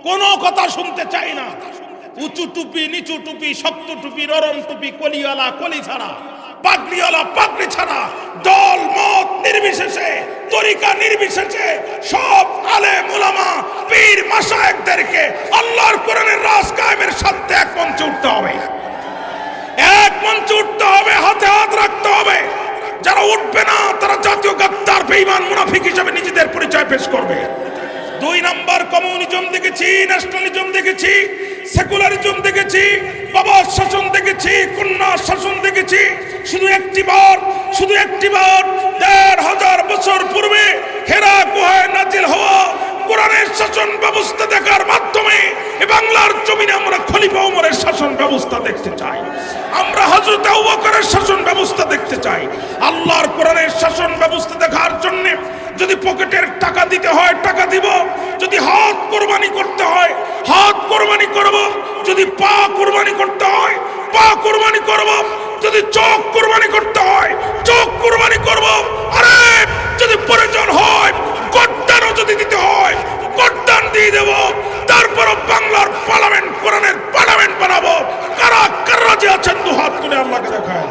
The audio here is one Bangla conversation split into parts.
কোনো কথা শুনতে চাই না। উঁচু টুপি, নিচু টুপি, শক্ত টুপি, নরম টুপি, কলিওয়ালা কলি ছাড়া, পাগড়িওয়ালা পাগড়ি ছাড়া, দল মত নির্বিশেষে, তরিকা নির্বিশেষে সব আলেম উলামা পীর মাশায়েখদেরকে আল্লাহর কোরআনের রাজ কায়েমের সাথে এক মঞ্চে উঠতে হবে। এক মঞ্চে উঠতে হবে, হাতে হাত রাখতে হবে। যারা উঠবে না তারা জাতীয় গাদ্দার, বেঈমান, মুনাফিক হিসেবে নিজেদের পরিচয় পেশ করবে। 2 নাম্বার, কমিউনিজম দেখেছি, ন্যাশনালিজম দেখেছি, সেকুলারিজম দেখেছি, বাবার শাসন দেখেছি, কন্যার শাসন দেখেছি। শুধু একটি বার 1500 বছর পূর্বে হেরা গুহায় নাজিল হওয়া কোরআনের শাসন ব্যবস্থা দেখার মাধ্যমে এ বাংলার জমিনে আমরা খলিফা ওমরের শাসন ব্যবস্থা দেখতে চাই। আমরা হযরত আবু বকরের শাসন ব্যবস্থা দেখতে চাই। আল্লাহর কোরআনের শাসন ব্যবস্থা দেখার জন্য যদি পকেটের টাকা দিতে হয় টাকা দিব, যদি হাত কুরবানি করতে হয় হাত কুরবানি করব, যদি পা কুরবানি করতে হয় পা কুরবানি করব, যদি চোখ কুরবানি করতে হয় চোখ কুরবানি করব। আরে যদি প্রয়োজন হয় গর্দানও যদি দিতে হয় গর্দান দিয়ে দেব। তারপর বাংলার পার্লামেন্ট কোরআনের পার্লামেন্ট বানাবো। কারা কারা যে আছেন দুহাত তুলে আল্লাহকে দেখায়।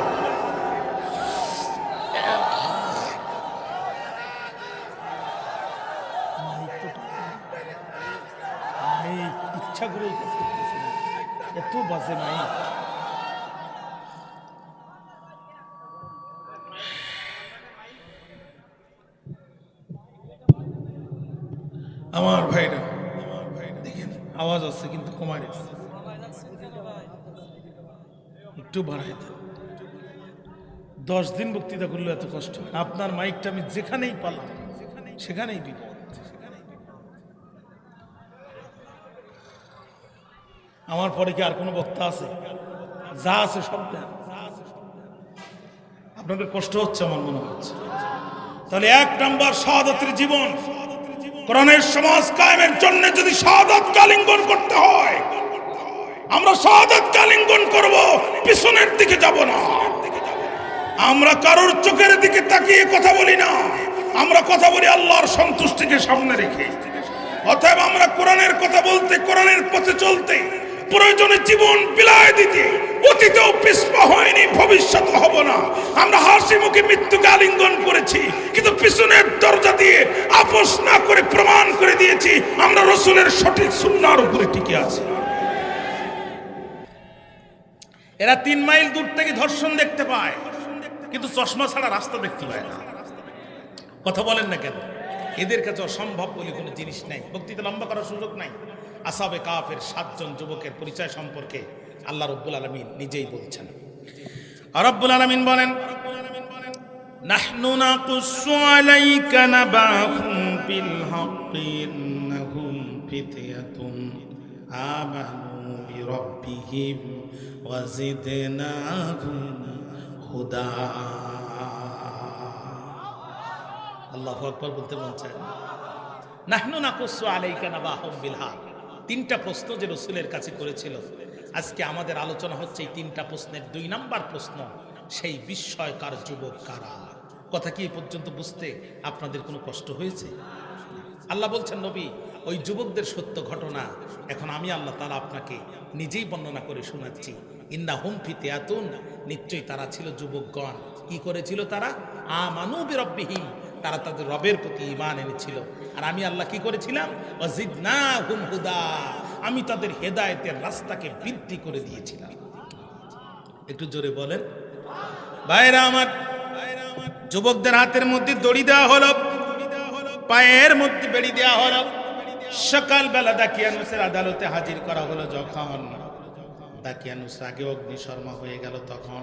ইচ্ছা করে এত বাজে নাই। আমার ভাইরা দেখেন আওয়াজ আছে কিন্তু কমায় রেখেছে, একটু বাড়াই দেন। 10 দিন বক্তৃতা করলে এত কষ্ট হয়। আপনার মাইকটা আমি যেখানেই পালাম সেখানেই বিপদ। আমার পরে কি আর কোনো বক্তা আছে? যা আছে সব দেন। আপনাদের কষ্ট হচ্ছে আমার মনে হচ্ছে। তাহলে 1 নাম্বার শাহাদাতের জীবন। কোরআনের সমাজ কায়েমের জন্য যদি শাহাদাত আলিঙ্গন করতে হয় আমরা শাহাদাত আলিঙ্গন করব, পিছনের দিকে যাব না। আমরা কারোর চোখের দিকে তাকিয়ে কথা বলি না, আমরা কথা বলি আল্লাহর সন্তুষ্টিকে সামনে রেখে। অতএব আমরা কোরআনের কথা বলতে, কোরআনের পথে চলতে, প্রয়োজনে জীবন বিলায় দিতে অতীতেও পিছপা হয়নি, ভবিষ্যতে হব না। আমরা হাসি মুখে মৃত্যুকে আলিঙ্গন করেছি, কিন্তু পিছনের দরজা দিয়ে আপোষ না করে প্রমাণ করে দিয়েছি আমরা রাসূলের সঠিক সুন্নাহর উপরে টিকে আছি। এরা 3 মাইল দূর থেকে ধর্ষণ দেখতে পায়, কিন্তু চশমা ছাড়া রাস্তা দেখতে পায় না। কথা বলেন না কেন? এদের কাছে অসম্ভব বলে কোনো জিনিস নাই। বক্তৃতা লম্বা করার সুযোগ নাই। আসহাবে কাফের 7 জন যুবকের পরিচয় সম্পর্কে আল্লাহ রাব্বুল আলামিন নিজেই বলছেন। রাব্বুল আলামিন বলেন, নাহনু নাকুসু আলাইকা নাবাহুম বিল হাক্কি ইন্নাহুম ফিতয়াতুন আমানু বিরাব্বিহিম ওয়া জিদনাহুম হুদা। আল্লাহু আকবার বলতে মন চায়। নাহনু নাকুসু আলাইকা নাবাহুম বিল হক। 3টা প্রশ্ন যে রাসূলের কাছে করেছিল। আজকে আমাদের আলোচনা হচ্ছে এই 3টা প্রশ্নের 2 নাম্বার প্রশ্ন, সেই বিস্ময়কার যুবক কারা? কথা কি এই পর্যন্ত বুঝতে আপনাদের কোনো কষ্ট হয়েছে? আল্লাহ বলছেন, নবী ওই যুবকদের সত্য ঘটনা এখন আমি আল্লাহ তাআলা আপনাকে নিজেই বর্ণনা করে শোনাচ্ছি। ইন্নাহুম ফিতয়াতুন, নিশ্চয়ই তারা ছিল যুবকগণ। কি করেছিল তারা? আমানু বিরাব্বিহিম, তারা তাদের রবের প্রতি ঈমান এনেছিল। আর আমি আল্লাহ কি করেছিলাম? ওয়াজিদনাহুম হুদা, আমি তাদের হেদায়েতের রাস্তাকে বৃদ্ধি করে দিয়েছিলাম। একটু জোরে বলেন। ভাইরা আমার, যুবকদের হাতের মধ্যে দড়ি দেওয়া হলো, পায়ের মধ্যে বেড়ি দেওয়া হলো। সকালবেলা দাকিয়ানুসের আদালতে হাজির করা হলো। যখন দাকিয়ানুস আগে অগ্নিশর্মা হয়ে গেল, তখন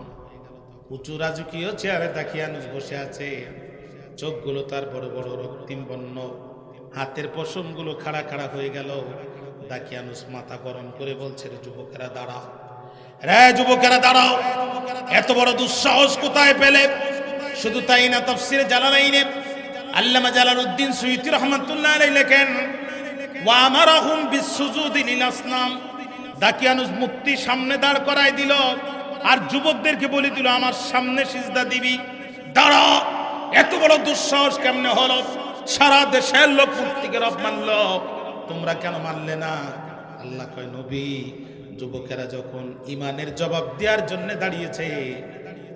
উঁচু রাজকীয় চেয়ারে দাকিয়ানুস বসে আছে। চোখগুলো তার বড় বড় রক্তিম বর্ণ, হাতের পশমগুলো খাড়া খাড়া হয়ে গেল। দাকিয়ানুস মাথা গরম করে বলছে, রে যুবকেরা দাঁড়াও, রে যুবকেরা দাঁড়াও, এত বড় দুঃসাহস কোথায় পেলে? শুধু তাই না, তাফসীরে জালালাইনে আল্লামা জালালউদ্দিন সুয়ুতী রাহমাতুল্লাহ আলাইহি লেখেন, ওয়া আমারাহুম বিসসুজুদি লিল আসনাম। দাকিয়ানুস মূর্তি সামনে দাঁড় করায় দিল আর যুবকদেরকে বলে দিল, আমার সামনে সিজদা দিবি। দাঁড়াও, এত বড় দুঃসাহস কেমনে হলো? সারা দেশের লোক মূর্তিকে রব মানল, তোমরা কেন মানলে না? আল্লাহ কয়, নবী, যুবকেরা যখন ইমানের জবাব দেওয়ার জন্য দাঁড়িয়েছে,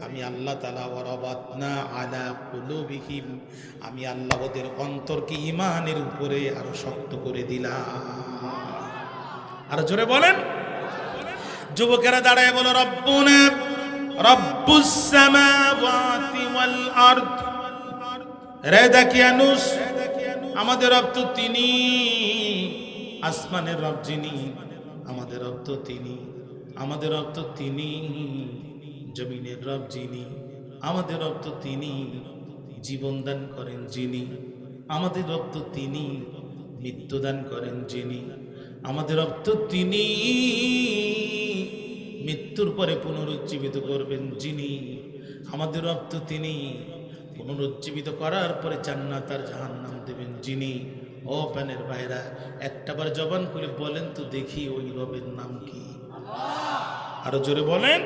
আমি আল্লাহ তাআলা ওয়ারাবাতনা আলা কুলুবিহিম, আমি আল্লাহ ওদের অন্তরকে ইমানের উপরে আরো শক্ত করে দিলাম। আর জোরে বলেন। যুবকেরা দাঁড়ায় বলো, রব্বুনা রব্বুস সামাওয়াতি ওয়াল আরদ। রে দাকিয়ানুস, আমাদের রব তো তিনি, আসমানের রব যিনি, আমাদের রব তো তিনি, আমাদের রব তো তিনি, জমিনের রব যিনি, আমাদের রব তো তিনি, জীবন দান করেন যিনি, আমাদের রব তো তিনি, মৃত্যু দান করেন যিনি, আমাদের রব তো তিনি, মৃত্যুর পরে পুনরুজ্জীবিত করবেন যিনি, আমাদের রব তো তিনি, পুনরুজ্জীবিত করার পরে জান্নাত আর জাহান্নাম দেবেন যিনি। ও প্যানের ভাইরা, একটাবার জবান করে বলেন তো দেখি, ওই রবের নাম কি? আরো জোরে বলেন।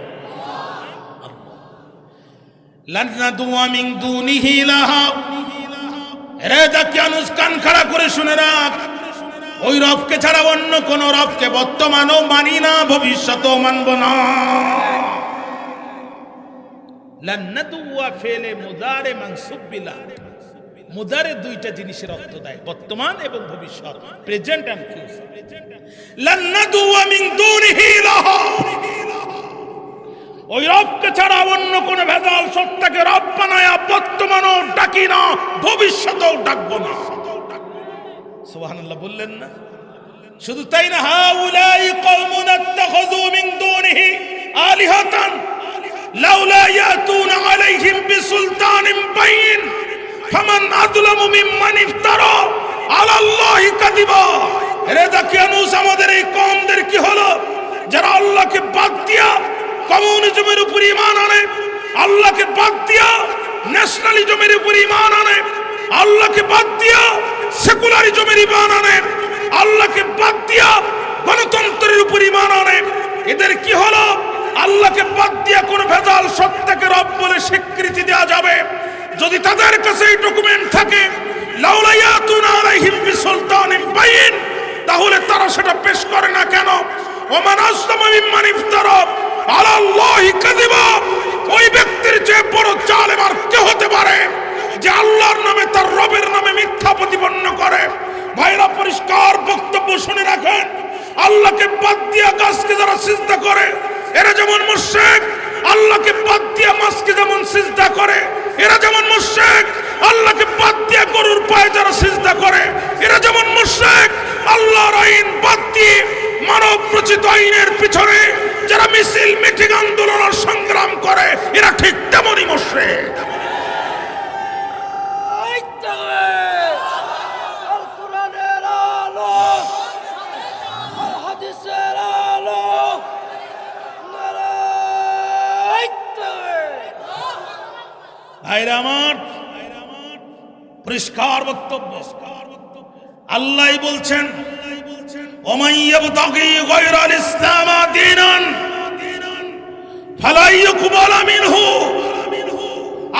কান খাড়া করে শুনে রাখ, ওই রবকে ছাড়া অন্য কোন রবকে বর্তমানও মানি না, ভবিষ্যতেও মানব না। মুদারে দুইটা জিনিসের অর্থ দেয়, বর্তমান এবং ভবিষ্যৎ, প্রেজেন্ট এন্ড ফিউচার। ওই রবকে ছাড়া অন্য কোন ভেজাল সত্তাকে রব বানায়া বর্তমানও ডাকি না, ভবিষ্যতেও ডাকবো না। সুবহানাল্লাহ বললেন না? শুধু তাই না, হাউলাই কওমুন আত্তাখাযু মিন দুনিহি আলিহাতান লাউলা ইয়াতুনা আলাইহিম বিসুলতানিন বাইয়িন ফামান আযলামু মিম্মান ইফতারা আলাল্লাহি কাযিবা। এরে দাকিয়ানুস, আমাদের এই কওমদের কি হলো? যারা আল্লাহকে বাদ দিয়া কমিউনিজমের উপর ঈমান আনে, আল্লাহকে বাদ দিয়া ন্যাশনালিজমের উপর ঈমান আনে, আল্লাহকে বাদ দিয়া সেকুলারিজমের ঈমান আনে, আল্লাহকে বাদ দিয়া গণতন্ত্রের উপর ঈমান আনে। এদের কি হলো? আল্লাহকে বাদ দিয়া কোন ভেজাল সত্তাকে রব বলে স্বীকৃতি দেওয়া যাবে যদি তাদের কাছে এই ডকুমেন্ট থাকে, লাউলা ইয়াতুনা আলাইহিম বিসুলতানিন বাইয়িন, তাহলে তারা সেটা পেশ করে না কেন? ওমান আসলামু মিম্মান ইফতারা আলাল্লাহি কাযিবা। ওই ব্যক্তির যে বড় জালেম আর কে হতে পারে যে আল্লাহর নামে, তার রবের নামে মিথ্যা প্রতিপন্ন করে? ভাইরা, পরিষ্কার বক্তব্য শুনে রাখেন। আল্লাহকে বাদ দিয়া গাছকে যারা সিজদা করে, এরা যেমন মুশরিক। আল্লাহকে বাদ দিয়া মাছকে যেমন সিজদা করে, এরা যেমন মুশরিক। আল্লাহকে বাদ দিয়া গরুর পায়ে যারা সিজদা করে, এরা যেমন মুশরিক। আল্লাহর আইন বাদ দিয়ে মানব রচিত আইনের পিছনে যারা মিছিল, মিটিং, আন্দোলন আর সংগ্রাম করে, এরা ঠিক তেমনই মুশরিক। ভাইরা আমার, পরিষ্কার বক্তব্য। আল্লাহ বলছেন, ওমান ইয়াবতাগি গায়রাল ইসলাম দীনান ফালা ইউকবালা মিনহু।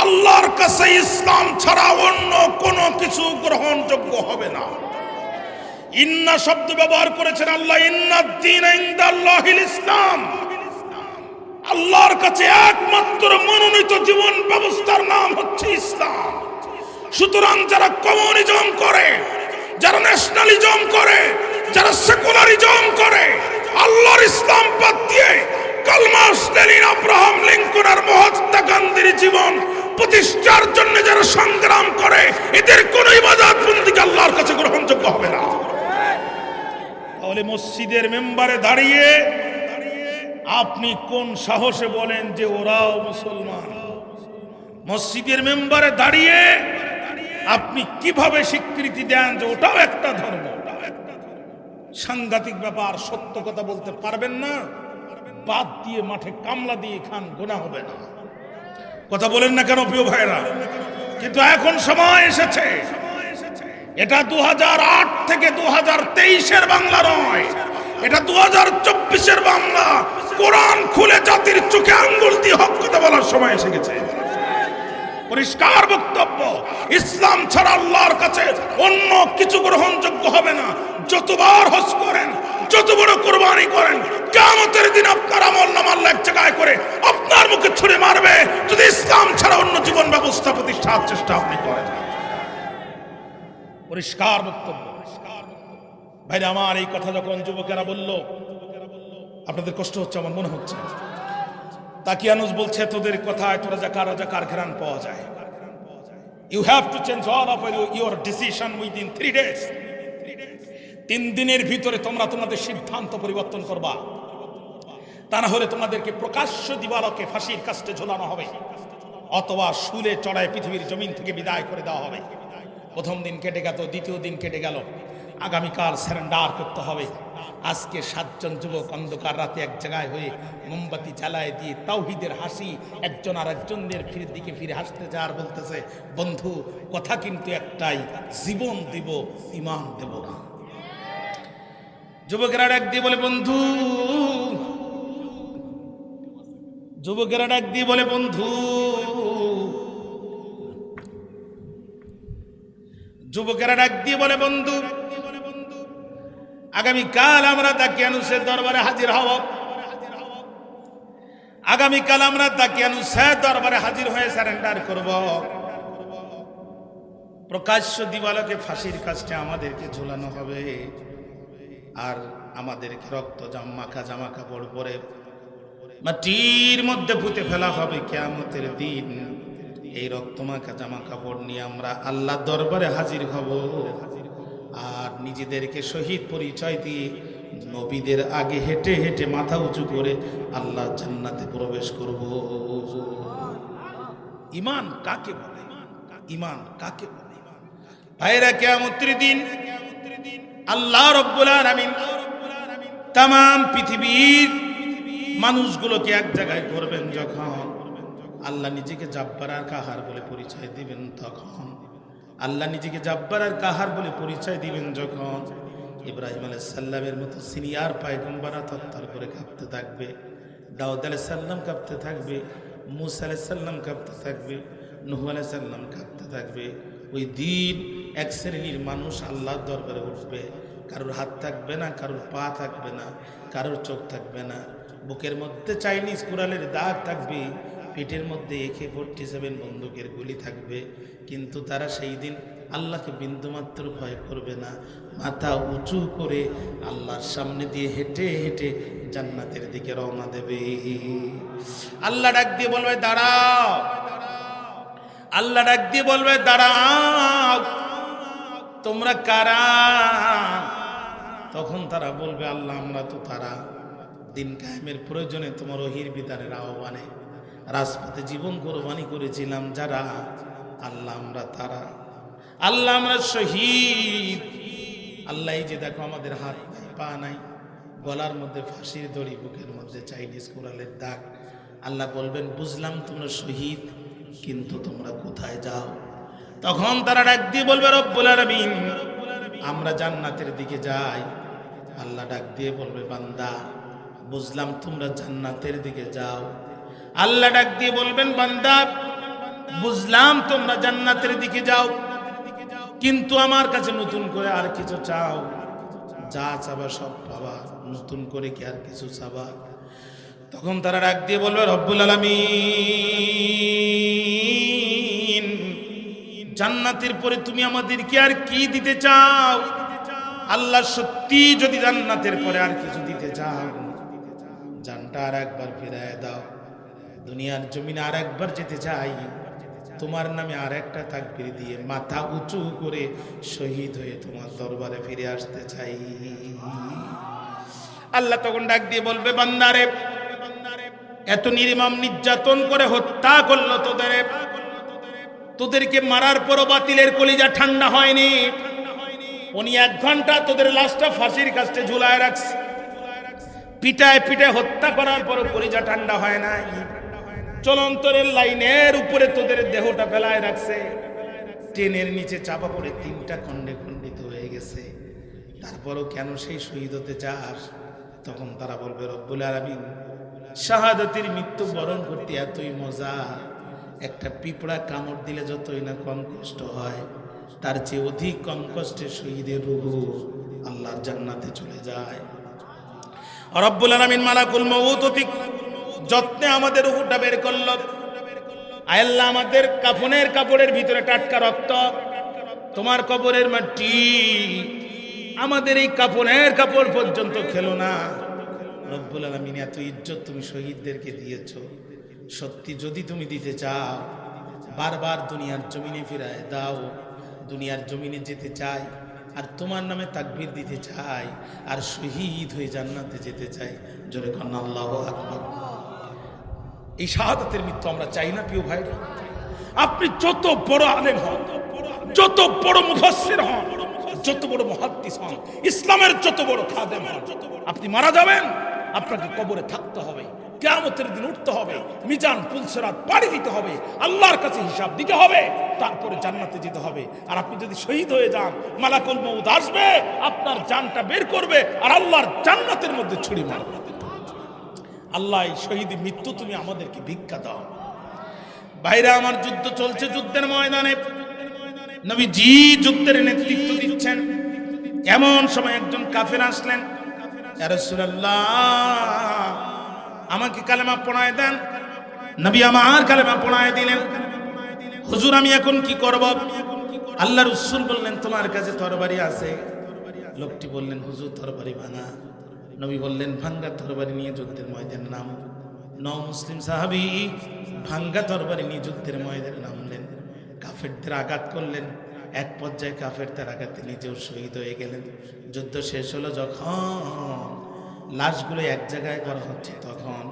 আল্লাহর কাছে ইসলাম ছাড়া অন্য কোনো কিছু গ্রহণযোগ্য হবে না। ইন্না শব্দ ব্যবহার করেছেন আল্লাহ, ইন্নাদ দীনা ইনদাল্লাহিল ইসলাম। আল্লাহর কাছে একমাত্র মনোনীত জীবন ব্যবস্থার নাম হচ্ছে ইসলাম। সুতরাং যারা কমিউনিজম করে, যারা ন্যাশনালিজম করে, যারা সেকুলারিজম করে, আল্লাহর ইসলাম বাদ দিয়ে কালমাস, লেনিন, আব্রাহাম লিঙ্কন আর মহাত্মা গান্ধীর জীবন প্রতিষ্ঠার জন্য যারা সংগ্রাম করে, এদের কোন ইবাদত বন্দেগী আল্লাহর কাছে গ্রহণযোগ্য হবে না। তাহলে মসজিদের মেম্বারে দাঁড়িয়ে আপনি কোন সাহসে বলেন যে ওরাও মুসলমান? মসজিদের মেম্বারে দাঁড়িয়ে আপনি কিভাবে স্বীকৃতি দেন যে ওটাও একটা ধর্ম? সাংঘাতিক ব্যাপার। সত্য কথা বলতে পারবেন না, বাদ দিয়ে মাঠে কামলা দিয়ে খান, গোনা হবে না। কথা বলেন না কেন প্রিয় ভাইরা? কিন্তু এখন সময় এসেছে, এটা 2008 থেকে 2023-এর বাংলা নয়, এটা 2024-এর বাংলা। কোরআন খুলে জাতির চোখে আঙ্গুল দিয়ে হক কথা বলার সময় এসে গেছে। পরিষ্কার বক্তব্য, ইসলাম ছাড়া আল্লাহর কাছে অন্য কিছু গ্রহণযোগ্য হবে না। যতবার হজ করেন, যত বড় কোরবানি করেন, কিয়ামতের দিন আপনার আমলনামা আল্লাহ এক জায়গায় করে আপনার মুখে ছুঁড়ে মারবে যদি ইসলাম ছাড়া অন্য জীবন ব্যবস্থা প্রতিষ্ঠার চেষ্টা আপনি করেন। পরিষ্কার বক্তব্য। ভাইরা আমার, এই কথা যখন যুবকেরা বলল, আপনাদের কষ্ট হচ্ছে আমার মনে হচ্ছে। তাকিয়ানুস বলছে, তোদের কথায় তোরা রাজাকার ঘেরান পাওয়া যায়। You have to change all of your decision within 3 days। 3 দিনের ভিতরে তোমরা তোমাদের সিদ্ধান্ত পরিবর্তন করবা, তা না হলে তোমাদেরকে প্রকাশ্য দিবালোকে ফাঁসির কাস্টে ঝোলানো হবে, অথবা শুলে চড়ায় পৃথিবীর জমিন থেকে বিদায় করে দেওয়া হবে। প্রথম দিন কেটে গেল, দ্বিতীয় দিন কেটে গেল, আগামীকাল সারেন্ডার করতে হবে। আজকে 7 জন যুবক অন্ধকার রাতে এক জায়গায় হয়ে মোমবাতি জ্বালায় দিয়ে তাওহীদের হাসি একজন আর একজনের দিকে ফিরে হাসতে যায় আর বলতেছে, বন্ধু কথা কিন্তু একটাই, জীবন দিব, ঈমান দেব না। যুবকেরা ডাক দিয়ে বলে, বন্ধু, যুবকেরা ডাক দিয়ে বলে, বন্ধু, যুবকেরা ডাক দিয়ে বলে, বন্ধু, আগামীকাল আমরা তাকিয়ানুসের দরবারে হাজির হব। আগামীকাল আমরা তাকিয়ানুসের দরবারে হাজির হয়ে সারেন্ডার করব। প্রকাশ্য দিবালোকে ফাঁসির কাছে আমাদেরকে ঝুলানো হবে, আর আমাদেরকে রক্ত মাখা জামা কাপড় পরে মাটির মধ্যে পুঁতে ফেলা হবে কিয়ামতের দিন। এই রক্তমাখা জামা কাপড় নিয়ে আমরা আল্লাহর দরবারে হাজির হব, আর নিজেদেরকে শহীদ পরিচয় দিয়ে নবীদের আগে হেঁটে হেঁটে মাথা উঁচু করে আল্লাহ জান্নাতে প্রবেশ করব। ঈমান কাকে বলে? ঈমান কাকে বলে? ভাইরা, কিয়ামতের দিন আল্লাহ রাব্বুল আলামিন তামাম পৃথিবীর মানুষগুলোকে এক জায়গায় করবেন। যখন আল্লাহ নিজেকে জাব্বার আর কাহার বলে পরিচয় দিবেন, তখন আল্লাহ নিজেকে জাব্বার আর কাহার বলে পরিচয় দিবেন যখন ইব্রাহিম আলাইহিস সালামের মতো সিনিয়র পয়গম্বররা থরথর করে কাঁপতে থাকবে, দাউদ আলাইহিস সালাম কাঁপতে থাকবে, মূসা আলাইহিস সালাম কাঁপতে থাকবে, নূহ আলাইহিস সালাম কাঁপতে থাকবে। ওই দিন এক শ্রেণীর মানুষ আল্লাহর দরবারে উঠবে, কারোর হাত থাকবে না, কারোর পা থাকবে না, কারোর চোখ থাকবে না, বুকের মধ্যে চাইনিজ কুড়ালের দাগ থাকবে, পেটের মধ্যে AK-47 বন্দুকের গুলি থাকবে, কিন্তু তারা সেই দিন আল্লাহকে বিন্দুমাত্র ভয় করবে না। মাথা উঁচু করে আল্লাহর সামনে দিয়ে হেঁটে হেঁটে জান্নাতের দিকে রওনা দেবে। আল্লাহ ডাক দিয়ে বলবে, দাঁড়াও। আল্লাহ ডাক দিয়ে বলবে, দাঁড়াও, তোমরা কারা? তখন তারা বলবে, আল্লাহ আমরা তো তারা, দিন কায়েমের প্রয়োজনে তোমার ওহীর বিধানের আহ্বানে রাজপথে জীবন কোরবানি করেছিলাম যারা, আল্লাহ আমরা তারা, আল্লাহ আমরা শহীদ। আল্লাহ এই যে দেখো আমাদের হাত নাই, পা নাই, গলার মধ্যে ফাঁসির দড়ি, বুকের মধ্যে চাইনিজ কুড়ালের দাগ। আল্লাহ বলবেন, বুঝলাম তোমরা শহীদ, কিন্তু তোমরা কোথায় যাও? তখন তারা ডাক দিয়ে বলবে, রব্বুল আলামিন আমরা জান্নাতের দিকে যাই। আল্লাহ ডাক দিয়ে বলবে, বান্দা বুঝলাম তোমরা জান্নাতের দিকে যাও। আল্লাহ ডাক দিয়ে বলবেন, বান্দা বুঝলাম তোমরা জান্নাতের দিকে যাও, কিন্তু আমার কাছে নতুন করে আর কিছু চাও? যা চাবা সব পাবা, নতুন করে কি আর কিছু চাবা? তখন তারা ডাক দিয়ে বলবে, রব্বুল আলামিন জান্নাতের পরে তুমি আমাদেরকে আর কি দিতে চাও? আল্লাহ সত্যি যদি জান্নাতের পরে আর কিছু দিতে চাও, জানটা আর একবার ফিরায় দাও, দুনিয়ার জমিনে আর একবার যেতে চাই, তোমার নামে আর একটা তাকবীর দিয়ে মাথা উঁচু করে শহীদ হয়ে তোমার দরবারে ফিরে আসতে চাই। আল্লাহ তখন ডাক দিয়ে বলবে, বান্দারে এত নির্মম নির্যাতন করে হত্যা করলো তোদেরকে মারার পরও বাতিলের কলিজা ঠান্ডা হয়নি। উনি 1 ঘন্টা তোদের লাশটা ফাঁসির কাছে ঝুলায় রাখছে, পিটায় পিটায় হত্যা করার পরও কলিজা ঠান্ডা হয় নাই। চলন্তরের লাইনের উপরে তোদের দেহটা ফেলায় রাখছে, ট্রেনের নিচে চাপা পড়ে 3টা খণ্ডে খণ্ডিত হয়ে গেছে, তারপরও কেন সেই শহীদ হতে চাস? তখন তারা বলবে, রব্বুল আলামিন শাহাদাতের মৃত্যু বরণ করতে এতই মজা, একটা পিঁপড়া কামড় দিলে যতই না কম কষ্ট হয়, তার চেয়ে অধিক কম কষ্টে শহীদের রূহ আল্লাহর জান্নাতে চলে যায়। রব্বুল আলামিন মালাকুল মউত অতি যত্নে আমাদের রূহটা বের করল। আয় আল্লাহ, আমাদের কাফনের কাপড়ের ভিতরে টাটকা রক্ত, তোমার কবরের মাটি, আমাদের এই কাফনের কাপড় পর্যন্ত খেলো না। রব্বুল আলামিন, এত ইজ্জত তুমি শহীদদেরকে দিয়েছো, সত্যি যদি তুমি দিতে চাও বারবার দুনিয়ার জমিনে ফিরায় দাও। দুনিয়ার জমিনে যেতে চাই আর তোমার নামে তাকবীর দিতে চাই আর শহীদ হয়ে জান্নাতে যেতে চাই। জোরে কর না আল্লাহু আকবার। এই শাহাদাতের মৃত্যু আমরা চাই না প্রিয় ভাইরা। আপনি যত বড় আলেম হন, যত বড় মুফাসসির হন, যত বড় মুহাদ্দিস হন, ইসলামের যত বড় খাদেম হন, আপনি মারা যাবেন, আপনাকে কবরে থাকতে হবে, কিয়ামতের দিন উঠতে হবে, মিজান পুলসিরাত পাড়ি দিতে হবে, আল্লাহর কাছে হিসাব দিতে হবে, তারপরে জান্নাতে যেতে হবে। আর আপনি যদি শহীদ হয়ে যান, মালাকুল মউত আসবে, আপনার জানটা বের করবে আর আল্লাহর জান্নাতের মধ্যে ছুরি মারবে। আল্লাহ, এই শহীদ মৃত্যু তুমি আমাদেরকে ভিক্ষা দাও। ভাইরা আমার, যুদ্ধ চলছে, যুদ্ধের ময়দানে নবীজি যুদ্ধের নেতৃত্ব দিচ্ছেন। এমন সময় একজন কাফের আসলেন, ইয়া রাসূলুল্লাহ, আমাকে কালেমা পড়ায় দেন। নবী আমার কালেমা পড়ায় দিলেন। হুজুর, আমি এখন কি করব? আল্লাহ রাসূল বললেন, তোমার কাছে তরবারি আছে? লোকটি বললেন, হুজুর তরবারি ভাঙা। নবী বললেন, ভাঙ্গা তরবারি নিয়ে যুদ্ধের ময়দানে নামো। মুসলিম সাহাবী ভাঙ্গা তরবারি নিয়ে যুদ্ধের ময়দানে নামলেন। কাফেরদের আঘাত করলেন। এক পর্যায়ে কাফেরদের আঘাতে নিজেও শহীদ হয়ে গেলেন। যুদ্ধ শেষ হলো যখন, লাশগুলো এক জায়গায় করা হচ্ছে, তখন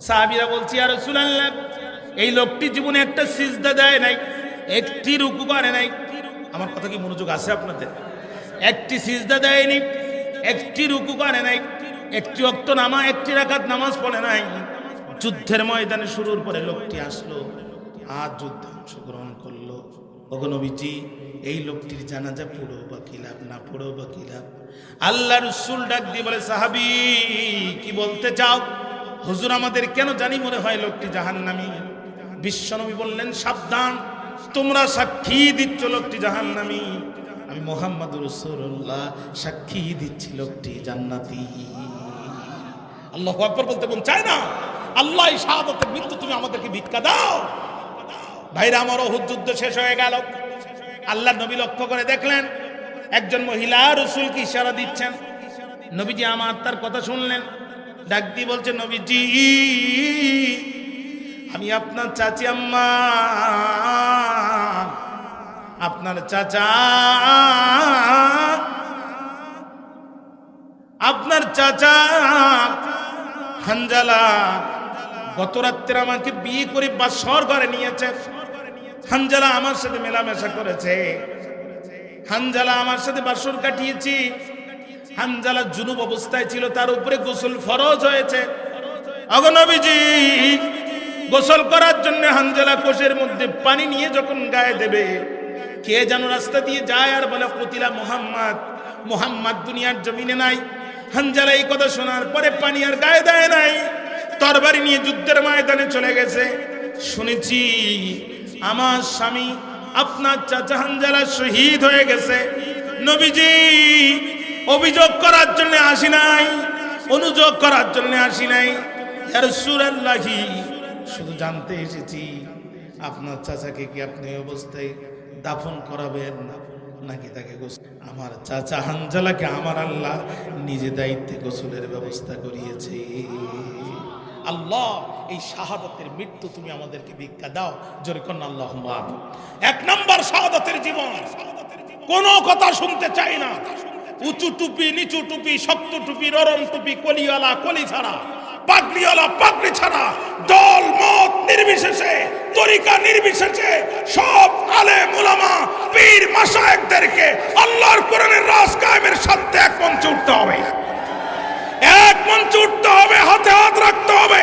সাহাবীরা বলছে, ইয়া রাসূলুল্লাহ, এই লোকটি জীবনে একটা সিজদা দেয় নাই, একটি রুকু করে নাই। আমার কথা কি মনোযোগ আছে আপনাদের? একটি সিজদা দেয়নি, একটি রুকু করে নাই, একটি ওয়াক্ত নামাজ, একটি রাকাত নামাজ পড়ে নাই। যুদ্ধের ময়দানে শুরুর পরে লোকটি আসলো আর যুদ্ধে অংশগ্রহণ করলো। ওগো নবীজি, এই লোকটির জানাজা পড়ো বা কি লাভ, না পড়ো বা কি লাভ? আল্লাহ রাসূল ডাক দিয়ে বলে, সাহাবী কি বলতে চাও? হুজুর, আমাদের কেন জানি মনে হয় লোকটি জাহান্নামী। বিশ্বনবী বললেন, সাবধান, তোমরা সাক্ষী দিচ্ছ লোকটি জাহান্নামী, আমি মুহাম্মদুর রাসূলুল্লাহ সাক্ষী দিচ্ছি লোকটি জান্নাতি। আল্লাহু আকবার বলতে মন চায় না? আল্লাহ, এই শাহাদাতের মৃত্যু তুমি আমাদেরকে ভিক্ষা দাও। ভাইরা আমার, উহুদ যুদ্ধ শেষ হয়ে গেল। আল্লাহ নবী লক্ষ্য করে দেখলেন একজন মহিলা রাসূলকে ইশারা দিচ্ছেন। নবীজি আমার তার কথা শুনলেন, ডাক দিয়ে বলছে, নবীজি, আমি আপনার চাচি আম্মা, আপনার চাচা, আপনার চাচা হানজালা গত রাত্রে আমাকে বিয়ে করে বাসর ঘরে নিয়েছে। হানজালা আমার সাথে মেলামেশা করেছে, হানজালা আমার সাথে বাসর কাটিয়েছি। হানজালা জুনুব অবস্থায় ছিল, তার উপরে গোসল ফরজ হয়েছে। ওগো নবীজি, গোসল করার জন্য হানজালা কোষের মধ্যে পানি নিয়ে যখন গায়ে দেবে, কে যেন রাস্তা দিয়ে যায় আর বলে, কতিলা মুহাম্মদ, মুহাম্মদ দুনিয়ার জমিনে নাই। হানজালা এই কথা শোনার পরে পানি আর গায়ে দেয় নাই, তরবারি নিয়ে যুদ্ধের ময়দানে চলে গেছে। শুনেছি আমার স্বামী আপনার চাচা হানজালা শহীদ হয়ে গেছে। নবীজি, অভিযোগ করার জন্য আসি নাই, অনুযোগ করার জন্য আসি নাই, ইয়া রাসূলুল্লাহ, শুধু জানতে এসেছি আপনার চাচাকে কি আপনি অবস্থায় দাফন করাবেন নাকি তাকে গোসল? আমার চাচা হানজালাকে আমার আল্লাহ নিজে দায়িত্বে গোসলের ব্যবস্থা করিয়েছে। আল্লাহ, এই শাহাদাতের মৃত্যু তুমি আমাদেরকে ভিক্ষা দাও। জোরে কর না আল্লাহুম্মা আমিন। এক নাম্বার শাহাদাতের জীবন, কোনো কথা শুনতে চাই না। উঁচু টুপি, নিচু টুপি, শক্ত টুপি, নরম টুপি, কলিওয়ালা কলি ছাড়া, পাগড়িওয়ালা পাগড়ি ছাড়া, দল মত নির্বিশেষে, তরিকা নির্বিশেষে সব আলেম উলামা পীর মাশায়েখদেরকে আল্লাহর কোরআনের রাজ কায়েমের সাথে এক মঞ্চে উঠতে হবে, এক মঞ্চে উঠতে হবে, হাতে হাত রাখতে হবে।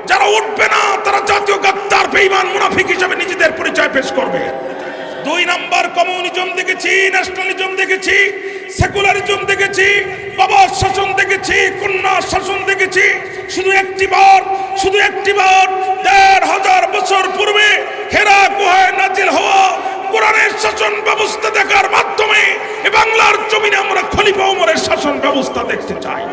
যারা উঠবে না তারা জাতীয় গাদ্দার, বেঈমান, মুনাফিক হিসেবে নিজেদের পরিচয় পেশ করবে। দুই নাম্বার, কমিউনিজম দেখেছি, ন্যাশনালিজম দেখেছি, সেকুলারিজম দেখেছি, বাবা শাসন দেখেছি, কন্যা শাসন দেখেছি। শুধু একটি বার ১৫০০ বছর পূর্বে হেরা গুহায় নাজিল হওয়া কোরআনের শাসন ব্যবস্থা দেখার মাধ্যমে এই বাংলার জমিনে আমরা খলিফা ওমরের শাসন ব্যবস্থা দেখতে চাই,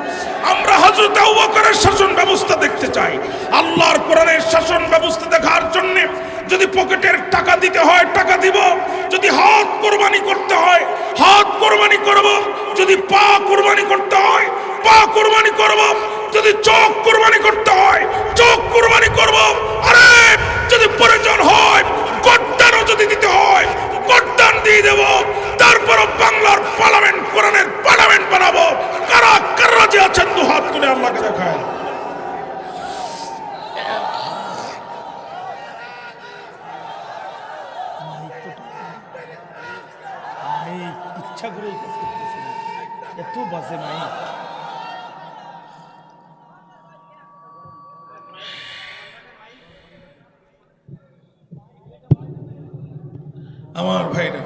আমরা হযরত আবু বকরের শাসন ব্যবস্থা দেখতে চাই। আল্লাহর কোরআনের শাসন ব্যবস্থা দেখার জন্য যদি পকেটের টাকা দিতে হয় টাকা দিব, যদি হাত কোরবানি করতে হয় হাত কোরবানি করব, যদি পা কোরবানি করতে হয় পা কোরবানি করব, যদি চোখ কোরবানি করতে হয় চোখ কোরবানি করব। আরে যদি প্রয়োজন হয় গর্দানও যদি দিতে হয় গর্দান দিয়ে দেব। তারপর বাংলার পার্লামেন্ট কোরআনের পার্লামেন্ট বানাবো। কারা কারা যে আছেন দু হাত তুলে আল্লাহকে দেখায়। ইচ্ছা করে এত বাজে নাই। আমার ভাইরা